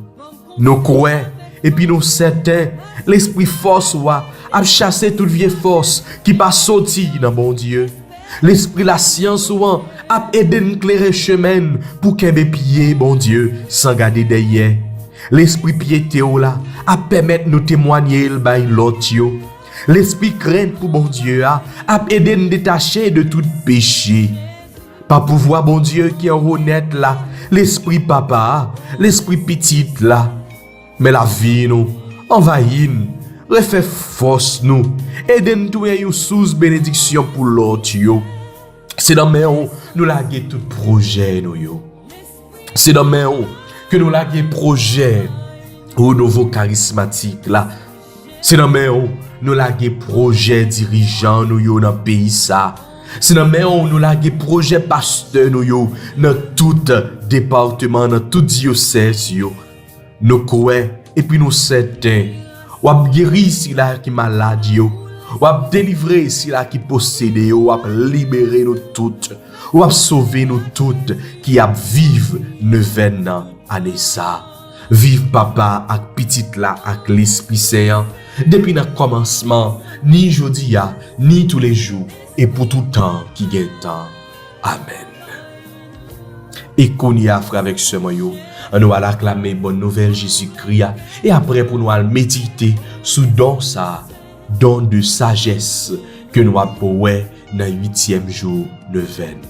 Nous croyons et puis nous certains l'Esprit force a chasser toute vieille force qui pas sorti dans bon Dieu. L'Esprit la science a aidé nous éclairer chemin pour qu'un pied bon Dieu sans garder derrière. L'Esprit piété là a permettre nous témoigner le bail l'autre yo. L'Esprit crainte pour bon Dieu a aidé nous détacher de tout péché. Par pouvoir bon Dieu qui est honnête là, l'Esprit papa, l'Esprit petite là. Mais la vie nous envahit nous, refait force nous, aide-nous tout une sous bénédiction pour l'autre yo. C'est dans mes nous laguer tout projet nous yo. C'est dans mes que nous laguer projet au nouveau charismatique là. C'est dans mes nous laguer projet dirigeant nous yo dans pays ça. C'est dans mes nous laguer projet pasteur nous yo dans tout département, dans tout diocèse yo. Nous croyons et puis nous certains ou a guéri si là qui malade yo, ou a délivrer si là qui posséde yo, ou a libérer nous toutes, ou a sauver nous toutes qui a vivre neuvaine année ça. Vive papa ak petite là ak l'Esprit Saint depuis le commencement, ni jodi a, ni tous les jours et pour tout temps qui gagne temps. Amen. Et qu'on y a frère avec ce moyo, on nous va acclamer bonne nouvelle Jésus-Christ et après pour nous méditer sous don ça, don de sagesse que nous avons dans le 8e jour de veine.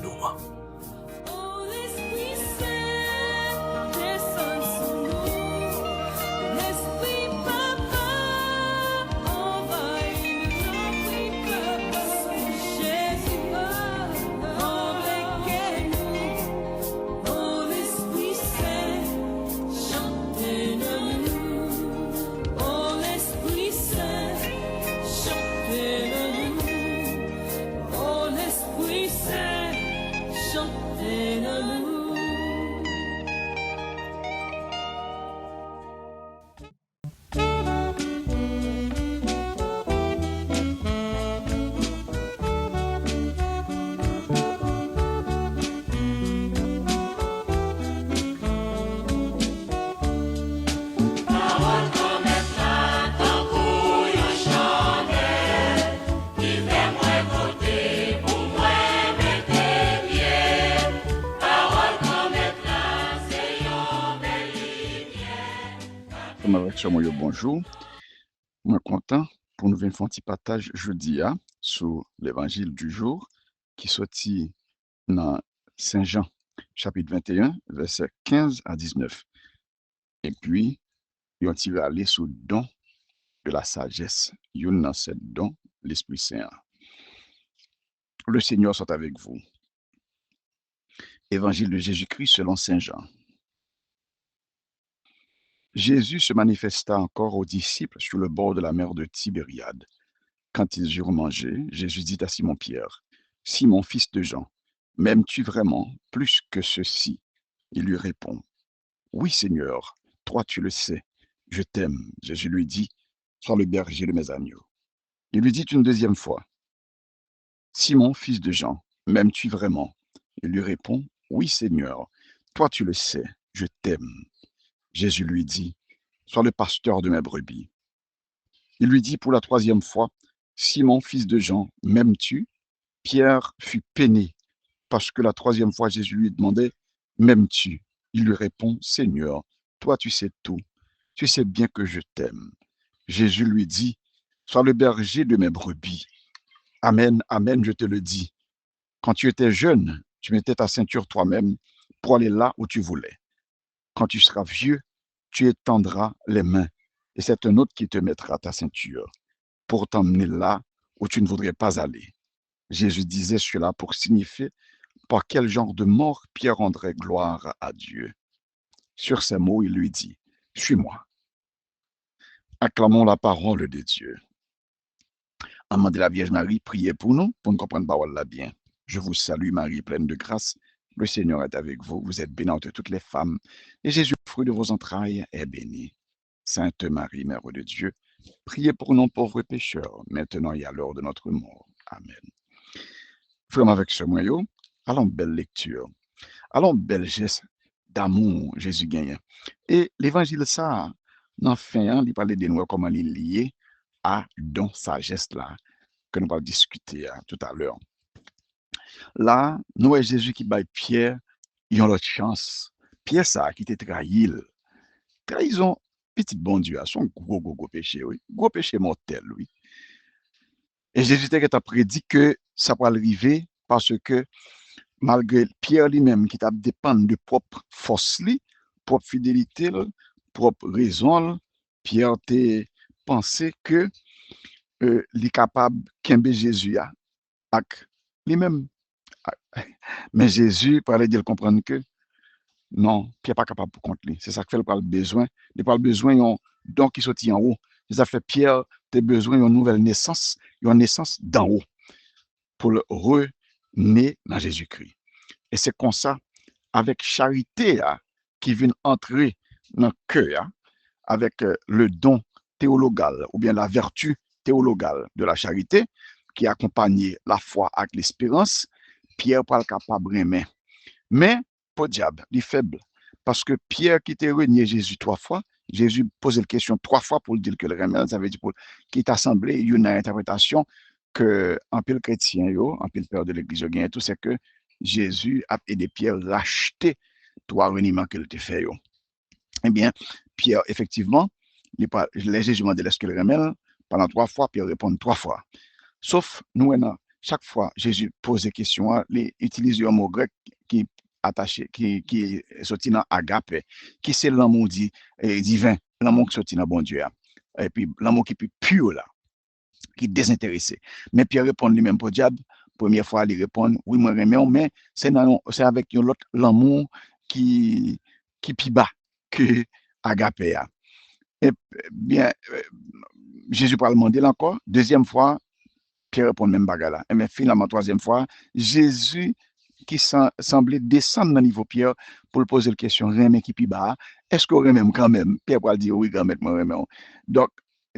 Bonjour, je suis content pour nous faire un petit partage jeudi sur l'évangile du jour qui sorti dans Saint Jean, chapitre 21, versets 15 à 19. Et puis, on va aller sur le don de la sagesse. On dans ce don, l'Esprit Saint. Le Seigneur soit avec vous. Évangile de Jésus-Christ selon Saint Jean. Jésus se manifesta encore aux disciples sur le bord de la mer de Tibériade. Quand ils eurent mangé, Jésus dit à Simon-Pierre, « Simon, fils de Jean, m'aimes-tu vraiment plus que ceci ?» Il lui répond, « Oui, Seigneur, toi tu le sais, je t'aime. » Jésus lui dit, « Sois le berger de mes agneaux. » Il lui dit une deuxième fois, « Simon, fils de Jean, m'aimes-tu vraiment ?» Il lui répond, « Oui, Seigneur, toi tu le sais, je t'aime. » Jésus lui dit, « Sois le pasteur de mes brebis. » Il lui dit pour la troisième fois, « Simon, fils de Jean, m'aimes-tu » Pierre fut peiné parce que la troisième fois Jésus lui demandait, « M'aimes-tu » Il lui répond, « Seigneur, toi tu sais tout, tu sais bien que je t'aime. » Jésus lui dit, « Sois le berger de mes brebis. Amen, amen, je te le dis. Quand tu étais jeune, tu mettais ta ceinture toi-même pour aller là où tu voulais. Quand tu seras vieux, tu étendras les mains et c'est un autre qui te mettra ta ceinture pour t'emmener là où tu ne voudrais pas aller. » Jésus disait cela pour signifier par quel genre de mort Pierre rendrait gloire à Dieu. Sur ces mots, il lui dit, « Suis-moi. » Acclamons la parole de Dieu. Amant de la Vierge Marie, priez pour nous comprendre la parole là bien. Je vous salue Marie, pleine de grâce. Le Seigneur est avec vous. Vous êtes bénie entre toutes les femmes. Et Jésus, fruit de vos entrailles, est béni. Sainte Marie, Mère de Dieu, priez pour nous pauvres pécheurs, maintenant et à l'heure de notre mort. Amen. Frère avec ce moyen, allons belle lecture. Allons belle geste d'amour Jésus gagne. Et l'évangile ça, dans fin, il parle de nous comment il est lié à don sagesse là que nous allons discuter tout à l'heure. Là, nous voyons Jésus qui bat Pierre, ils ont l'autre chance. Pierre ça qui était trahi. Trahison, petit bon Dieu, son gros péché, oui. Gros péché mortel, oui. Et Jésus t'a prédit que ça va arriver parce que malgré Pierre lui-même qui t'a dépendre de propre force, propre fidélité, propre raison, Pierre t'a pensé que il est capable qu'aimer Jésus avec lui-même. Mais Jésus parlait de comprendre que non, Pierre n'est pas capable pour contre lui. C'est ça que fait le besoin. Il pas besoin d'un don qui sortit en haut. Ça fait Pierre, tu as besoin d'une nouvelle naissance, une naissance d'en haut pour le renaître dans Jésus-Christ. Et c'est comme ça, avec charité qui vient entrer dans le cœur, avec le don théologal ou bien la vertu théologale de la charité qui accompagne la foi avec l'espérance, Pierre n'est pas capable de remettre. Mais, pour diable, il est faible. Parce que Pierre qui t'a renié Jésus 3 fois, Jésus posait la question 3 fois pour dire que le remède, ça veut dire qu'il t'a semblé une interprétation que en pile chrétien, en pile père de l'église, tout c'est que Jésus a aidé Pierre à racheter 3 reniements qu'il t'a fait. Eh bien, Pierre, effectivement, les Jésus m'a dit est-ce que le remède, pendant 3 fois, Pierre répond 3 fois. Sauf, nous, chaque fois, Jésus pose des questions, il utilise un mot grec qui attaché, qui est sorti dans agape, qui c'est l'amour divin, l'amour qui sorti dans bon Dieu. Et puis, l'amour qui est plus pur là, qui est désintéressé. Mais Pierre répond lui-même pour diable. Première fois, il répond, oui, moi, mais c'est avec l'autre l'amour qui est plus bas que agape. Et bien, Jésus parle demander encore. Deuxième fois, Pierre répond même bagarre. Et mais finalement, troisième fois, Jésus qui semblait descendre dans le niveau Pierre pour poser la question, remet qui pi bas, est-ce qu'on remet quand même? Pierre va dire oui, quand même, moi remet. Donc,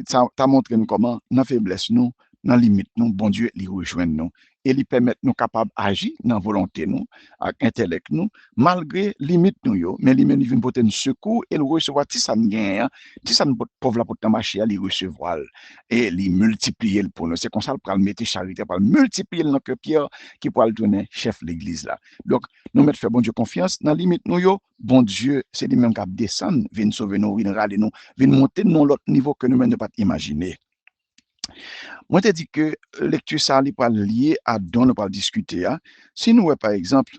ça t'a montré nous comment, dans la faiblesse, nous, dans la limite, nous, bon Dieu, il rejoint nous. Et il permet nous capables d'agir dans la volonté, nous, avec l'intellect, nous, malgré limite, nous, mais lui-même, il vient porter un secours et il recevoir tout ça, tout ça, pauvre la pour marcher, il recevoir et il multiplier pour nous. C'est comme ça, pour le mettre charité, pour le multiplier dans que Pierre, qui pourra le donner chef de l'église là. Donc, nous mettons faire bon Dieu confiance, dans la limite, nous, bon Dieu, c'est lui-même qui descend, vient sauver nous, vient râler nous, vient monter dans l'autre niveau que nous-mêmes ne pas imaginer. Moi, je dis que lecture ça n'est pas lié à dont nous pas discuter. Si nous, par exemple,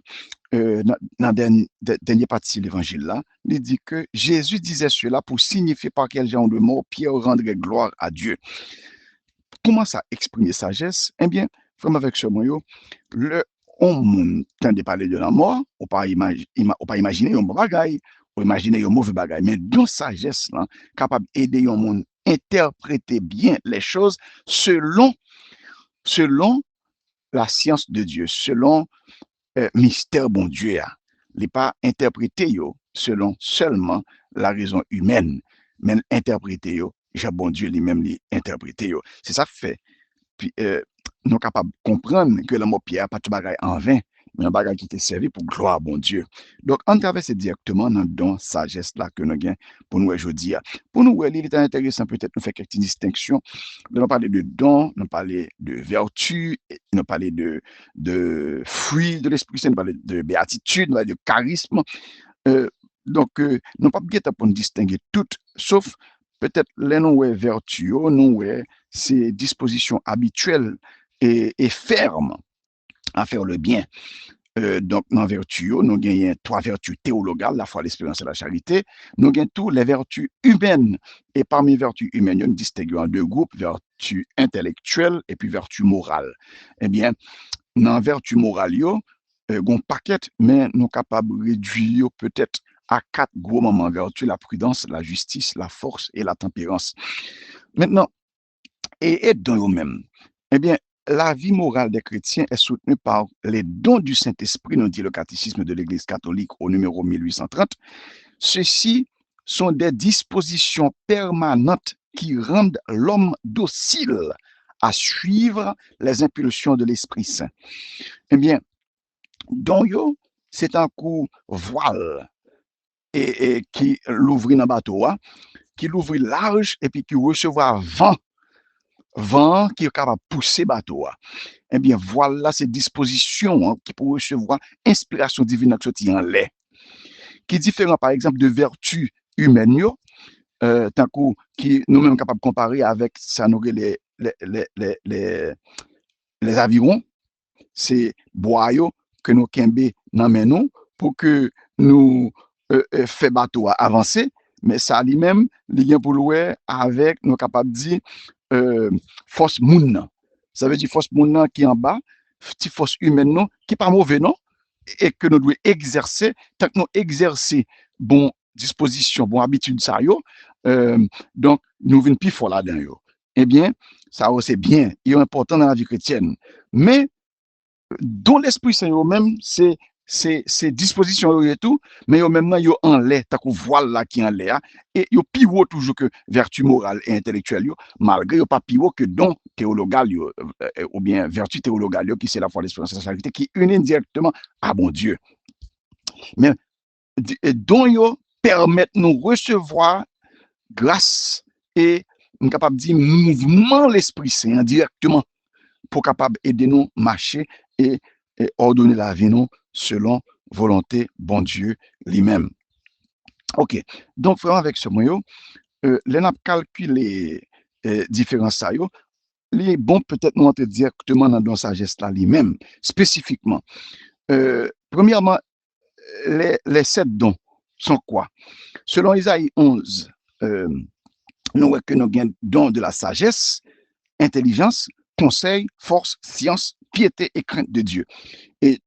dans la dernière partie de l'évangile là, il dit que Jésus disait cela pour signifier par quel genre de mot Pierre rendrait gloire à Dieu. Comment ça exprimer sagesse? Eh bien, vraiment avec ce mot, on tend de parler de la mort, on pas imaginer un bon bagaille, ou imaginer un mauvais bagage, mais don sagesse là, capable d'aider un monde interpréter bien les choses selon la science de Dieu, selon mystère bon Dieu. Il n'est pas interprété selon seulement la raison humaine, mais interprété j'ai bon Dieu lui-même interprété. C'est ça fait. Puis nous sommes capables de comprendre que le mot Pierre pas tout bagaille en vain, mais un bagage qui était servi pour gloire bon Dieu. Donc on traverse directement dans le don sagesse là que nous avons pour nous aujourd'hui. Pour nous, il est intéressant peut-être de faire quelques distinctions. Nous avons parlé de don, nous avons parlé de vertu, nous avons parlé de fruits de l'Esprit Saint, nous avons parlé de béatitude, nous avons parlé de charisme. Donc, nous n'avons pas besoin pour nous distinguer toutes, sauf peut-être les noms vertu, nous ces dispositions habituelles et fermes à faire le bien. Donc, dans vertu, nous avons 3 vertus théologales, la foi, l'espérance et la charité. Nous avons toutes les vertus humaines. Et parmi les vertus humaines, nous distinguons en 2 groupes, vertus intellectuelles et puis vertus morales. Eh bien, dans vertu morale, nous avons un paquet, mais nous sommes capables de réduire peut-être à 4 gros moments vertus: la prudence, la justice, la force et la tempérance. Maintenant, et dans nous-mêmes, eh bien, la vie morale des chrétiens est soutenue par les dons du Saint-Esprit, nous dit le catéchisme de l'Église catholique au numéro 1830. Ceux-ci sont des dispositions permanentes qui rendent l'homme docile à suivre les impulsions de l'Esprit Saint. Eh bien, donc, c'est un coup voile et qui l'ouvrit dans le bateau, qui l'ouvrit large et puis qui recevra vent qui est capable de pousser le bateau. Eh bien, voilà ces dispositions qui pour recevoir inspiration divine qui sortit en l'air. Qui est différent, par exemple, de vertus humaines, tant qui nous-mêmes capables de comparer avec ça, nous les avirons, c'est bois que nous kembe dans nous pour que nous fait bateau avancer, mais ça lui-même, il y a pour louer avec, nous capables de dire, force moun. Ça veut dire force moun qui est en bas, petite force humaine non, qui pas mauvais non, et que nous devons exercer, tant que nous exercer bon disposition, bon habitude ça yo, donc nous venons plus fort là-dedans yo. Eh bien, ça c'est bien, il est important dans la vie chrétienne. Mais dans l'Esprit Saint même, c'est disposition et tout, mais yo même yo en l'air, ta ko voile là qui en l'air, et yo pivot toujours que vertu morale et intellectuelle yo, malgré yo pas pivot que don théologal yo, ou bien vertu théologale yo, qui c'est la foi, l'espérance et la charité, qui unit directement à bon Dieu. Mais don yo permettent nous recevoir grâce et nous capable dire mouvement l'Esprit Saint directement pour capable aider nous marcher et ordonner la vie nous selon volonté bon Dieu lui-même. Ok, donc vraiment avec ce moyen, les n'a calculé différences ça yo, les bon peut-être nous entrer directement dans la sagesse là lui-même spécifiquement. Premièrement, les 7 dons sont quoi? Selon Isaïe 11, nous voyons que nous avons don de la sagesse, intelligence, conseil, force, science, piété et crainte de Dieu. Et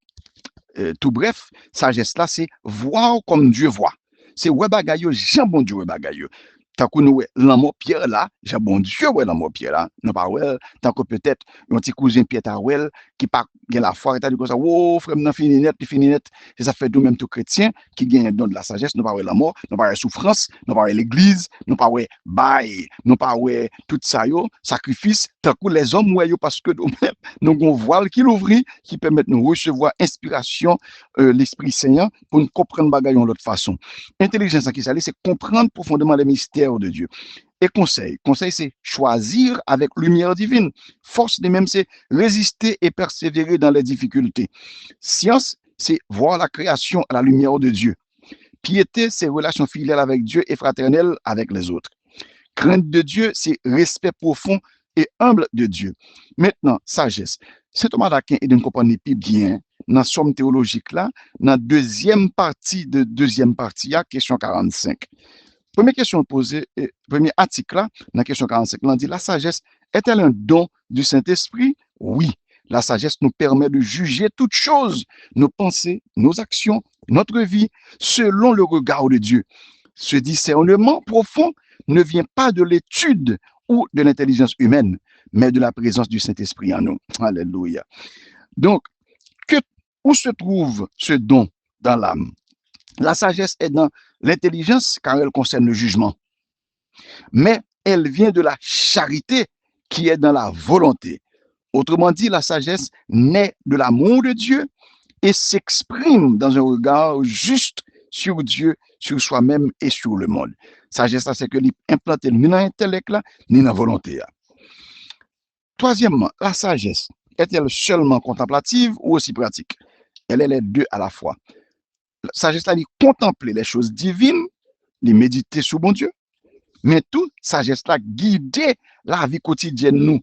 tout bref, sagesse là, c'est voir comme Dieu voit. C'est ouais bagaille, Jean bon Dieu ouais bagaille. Tant que nous l'amour Pierre là, Jean bon Dieu ouais l'amour Pierre là. Non pas ouais, tant que peut-être un petit cousin Pierre Tarouel qui pas gagne la foi et t'a dit comme ça, oh frère n'a fini net, et ça fait nous même tout chrétien qui gagne don de la sagesse, non pas ouais l'amour, non pas ouais souffrance, non pas ouais l'église, non pas ouais bail, non pas ouais tout ça yo, sacrifice, tant que les hommes ouais yo parce que nous-mêmes nous avons voile qui l'ouvrit qui permet de nous recevoir inspiration l'Esprit Saint pour nous comprendre bagaille de l'autre façon. Intelligence qui ça c'est comprendre profondément les mystères de Dieu. Et conseil, c'est choisir avec lumière divine. Force de même, c'est résister et persévérer dans les difficultés. Science, c'est voir la création à la lumière de Dieu. Piété, c'est relation filiale avec Dieu et fraternelle avec les autres. Crainte de Dieu, c'est respect profond et humble de Dieu. Maintenant, sagesse. Saint Thomas d'Aquin est d'une compagnie plus bien dans la somme théologique là, dans la deuxième partie, il y a question 45. Première question posée, premier article là, dans la question 45, on dit la sagesse est-elle un don du Saint-Esprit? Oui, la sagesse nous permet de juger toutes choses, nos pensées, nos actions notre vie selon le regard de Dieu. Ce discernement profond ne vient pas de l'étude ou de l'intelligence humaine, mais de la présence du Saint-Esprit en nous. Alléluia. Donc, où se trouve ce don dans l'âme? La sagesse est dans l'intelligence car elle concerne le jugement. Mais elle vient de la charité qui est dans la volonté. Autrement dit, la sagesse naît de l'amour de Dieu et s'exprime dans un regard juste sur Dieu, sur soi-même et sur le monde. Sagesse, c'est que l'implanter ni dans l'intellect ni dans la volonté. Troisièmement, la sagesse est-elle seulement contemplative ou aussi pratique? Elle est les deux à la fois. La sagesse, là, il contempler les choses divines, les méditer sur bon Dieu, mais tout, sagesse, là, guider la vie quotidienne, nous,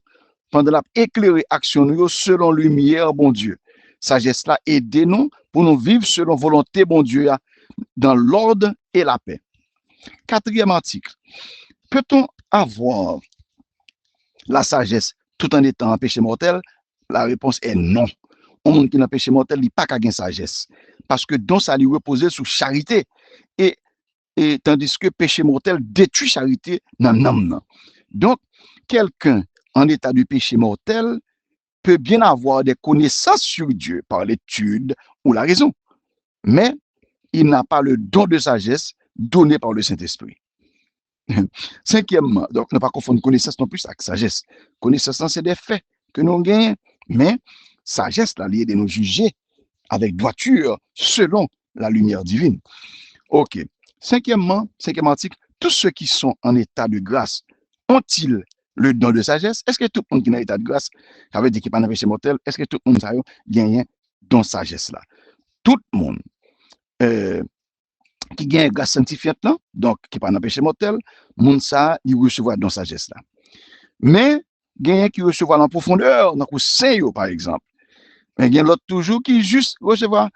pendant la éclairer action, nous, selon lumière, bon Dieu. Sagesse, là, aider nous pour nous vivre selon volonté, bon Dieu, dans l'ordre et la paix. Quatrième article. Peut-on avoir la sagesse tout en étant en péché mortel? La réponse est non. Un monde qui n'a péché mortel, il n'a pas qu'à gagner sagesse. Parce que donc ça lui repose sous charité. Et tandis que péché mortel détruit charité dans l'âme. Donc, quelqu'un en état de péché mortel peut bien avoir des connaissances sur Dieu par l'étude ou la raison. Mais il n'a pas le don de sagesse donné par le Saint-Esprit. Cinquièmement, donc ne pas confondre connaissance non plus avec sagesse. Connaissance, c'est des faits que nous gagnons, mais sagesse, là, liée de nous juger avec droiture selon la lumière divine. Ok. Cinquième article, tous ceux qui sont en état de grâce ont-ils le don de sagesse? Est-ce que tout le monde qui est en état de grâce, ça veut dire qu'il n'est pas dans le péché mortel, est-ce que tout le monde a gagné don de sagesse là? Tout le monde qui gagne grâce sanctifiante là, donc qui n'est pas dans le péché mortel, monde ça, il recevra don de sagesse là. Mais gagne qui recevra en profondeur, dans le sein par exemple. Mais il y a l'autre toujours qui juste recevoir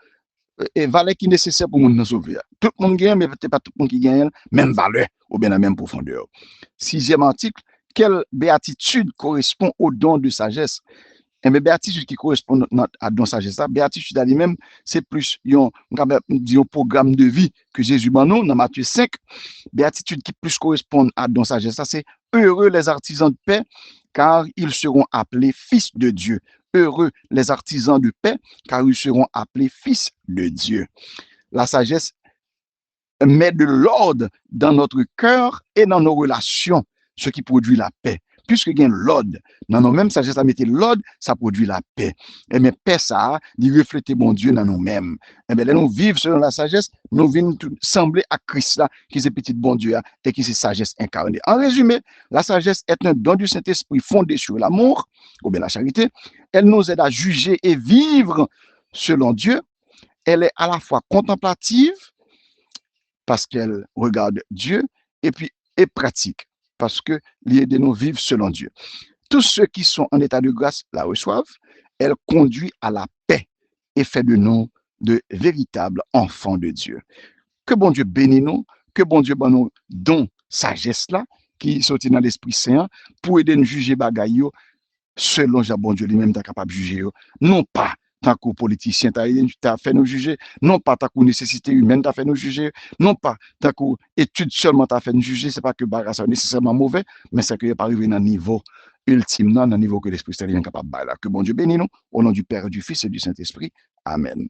valeur qui est nécessaire pour nous sauver. Tout le monde gagne, mais peut-être pas tout le monde qui gagne même valeur ou bien la même profondeur. Sixième article, quelle béatitude correspond au don de sagesse? Et bien, béatitude qui correspond à don de sagesse, béatitude à lui-même, c'est plus un programme de vie que Jésus m'a nous dans Matthieu 5. Béatitude qui plus correspond à don de sagesse, c'est heureux les artisans de paix, car ils seront appelés fils de Dieu. Heureux les artisans de paix, car ils seront appelés fils de Dieu. La sagesse met de l'ordre dans notre cœur et dans nos relations, ce qui produit la paix. Puisque il y a l'ordre, dans nous-mêmes, sagesse à mettre l'ordre, ça produit la paix. Et bien, paix, ça, il reflète bon Dieu dans nous-mêmes. Et bien, là, nous vivons selon la sagesse, nous venons sembler à Christ, là, qui est petit bon Dieu, et qui est sagesse incarnée. En résumé, la sagesse est un don du Saint-Esprit fondé sur l'amour, ou bien la charité. Elle nous aide à juger et vivre selon Dieu. Elle est à la fois contemplative, parce qu'elle regarde Dieu, et puis est pratique, parce que l'aide de nous vivre selon Dieu. Tous ceux qui sont en état de grâce la reçoivent. Elle conduit à la paix et fait de nous de véritables enfants de Dieu. Que bon Dieu bénisse nous, que bon Dieu ben nous donne sagesse là, qui sortit dans l'Esprit Saint, pour aider nous juger bagaille selon bon Dieu lui-même est capable de juger, non pas tant qu'aux politiciens t'as fait nous juger, non pas tant qu'aux nécessités humaines t'as fait nous juger, non pas tant qu'aux études seulement t'as fait nous juger, c'est pas que bagarre ça nécessairement mauvais, mais c'est que il pas arrivé dans le niveau ultime, dans le niveau que l'Esprit Saint est capable de là. Que bon Dieu bénisse nous, au nom du Père, du Fils et du Saint-Esprit. Amen.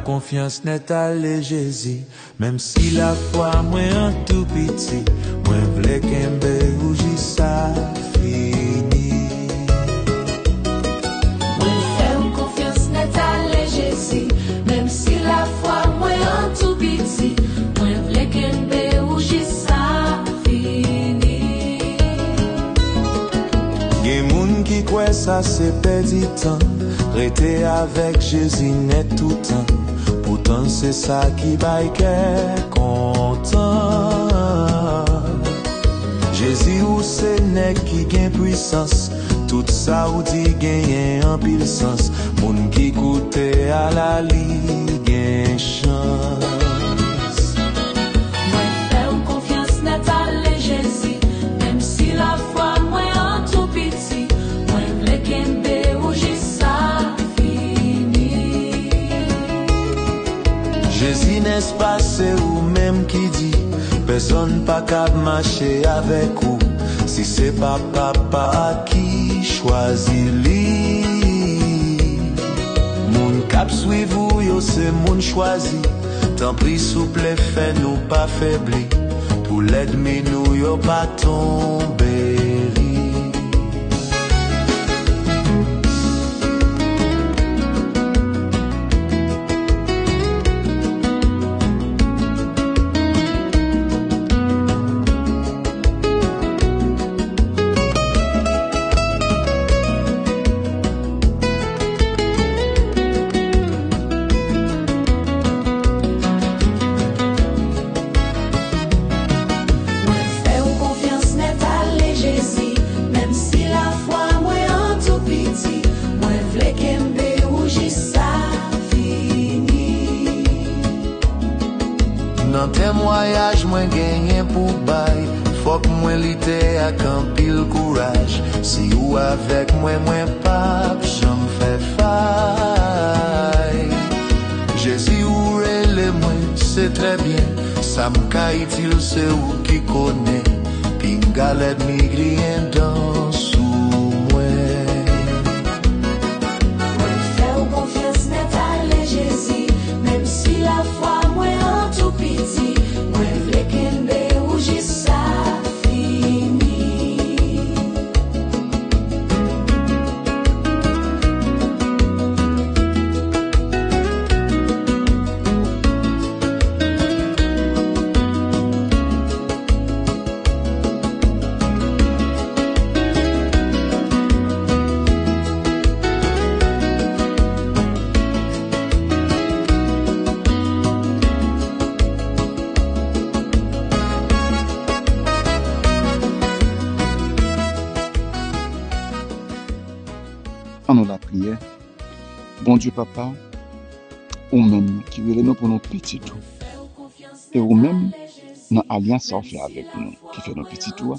Confiance n'est allé Jésus, même si la foi moins un tout petit, moins vle kembe rougi ça fini. Moins faire confiance n'est allé Jésus, même si la foi moins un tout petit, moins vle kembe rougi ça fini. Gen moun qui croit ça c'est perdu temps, rester avec Jésus n'est tout temps. Pourtant c'est ça qui baille qu'est content. Jésus ou c'est n'est qui gagne puissance. Tout ça ou dit gagne en pile sens. Moun qui coûte à la li gagne chance. Moi Jésus n'est-ce pas c'est ou même qui dit personne pas capable marcher avec vous si c'est pas papa qui choisit lui. Moun cap suivre vous yo c'est moun choisi. Tant pis souple fait nous pas faibli. Pour l'ennemi nous yo pas tomber. Dans témoignage moi gagné pour bail. Faut que moi lité à un pile courage. Si ou avec moi pas j'en fais faille. Jésus ou le moi c'est très bien. Ça me caille-t-il c'est ou qui connaît. Puis galette migri dans sous moi. Fais confiance net à Jésus. Même si la foi moi en tout petit. Moi vle kembe ou jisa fini. En nous la prière, bon Dieu papa, ou même qui veut nous pour nos petits tout, et ou même dans l'alliance à faire avec nous, qui fait nos petits tours,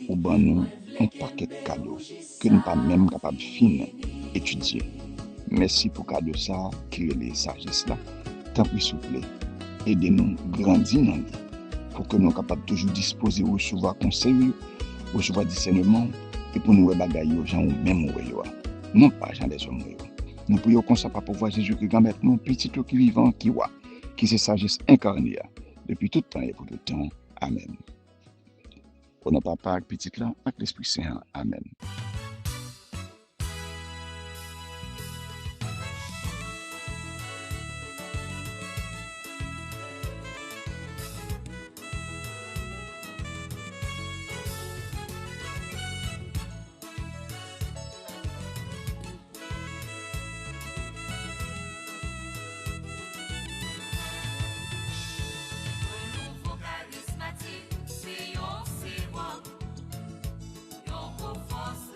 ou ben nous un paquet de cadeaux que nous pas même capables de finir, étudier. Merci pour cadeau ça, qui est les sagesses là. Tant pis s'il vous plaît, aidez-nous grandir dans lui, pour que nous soyons capables de toujours disposer au recevoir conseil, au recevoir discernement, et pour nous bagailler aux gens ou même au non pas gens des hommes. Nous prions comme ça pour voir Jésus qui gamette nous petit qui vivant qui c'est sagesse incarnée depuis tout temps et pour tout temps. Amen. Au nom papa avec petit là avec l'Esprit Saint. Amen. Charismatique, c'est yon force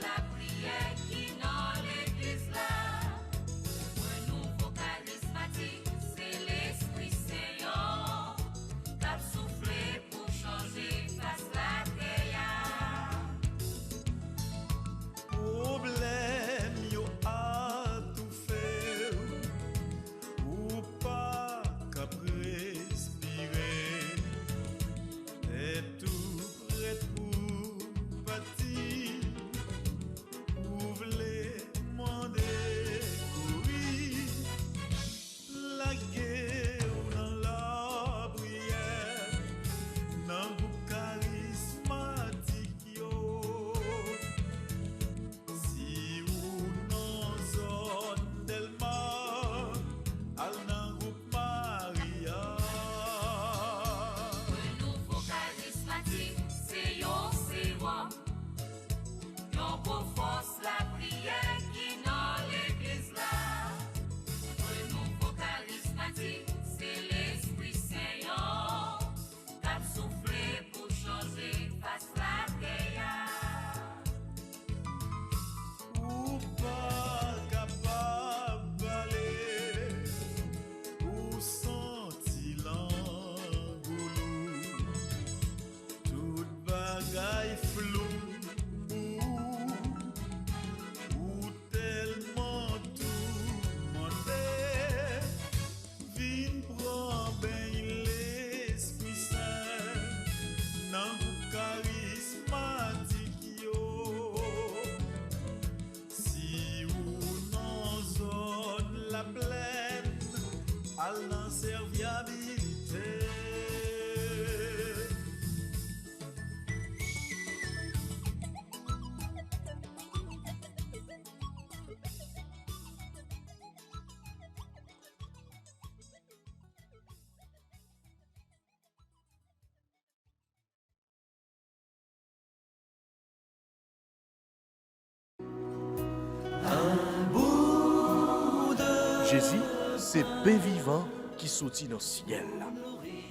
Jésus, c'est pain vivant qui sorti dans le ciel.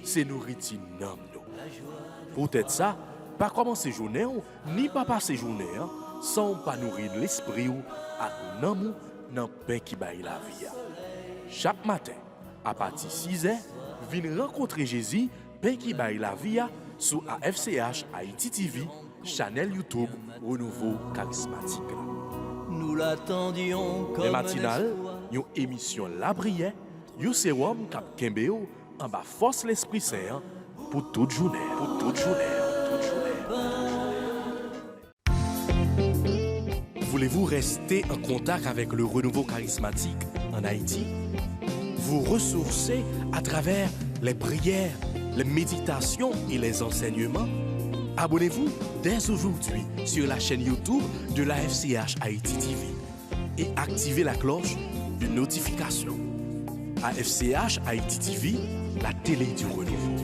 C'est nourriture nam nous. Peut-être ça, pas commencer journée ni pas passer journée sans pas nourrir l'esprit ou avec nan dans pain qui baille la vie. Chaque matin, à partir de 6h, venez rencontrer Jésus, pain qui baille la vie sur AFCH Haïti TV, channel YouTube Renouveau Charismatique. Nous l'attendions comme Les matinales, une émission La Prière, un sérum cap Kembeo en bas force l'Esprit Saint pour toute journée. Pour toute journée. Voulez-vous rester en contact avec le renouveau charismatique en Haïti? Vous ressourcer à travers les prières, les méditations et les enseignements? Abonnez-vous dès aujourd'hui sur la chaîne YouTube de la FCH Haïti TV et activez la cloche de notification. AFCH Haïti TV, la télé du renouveau.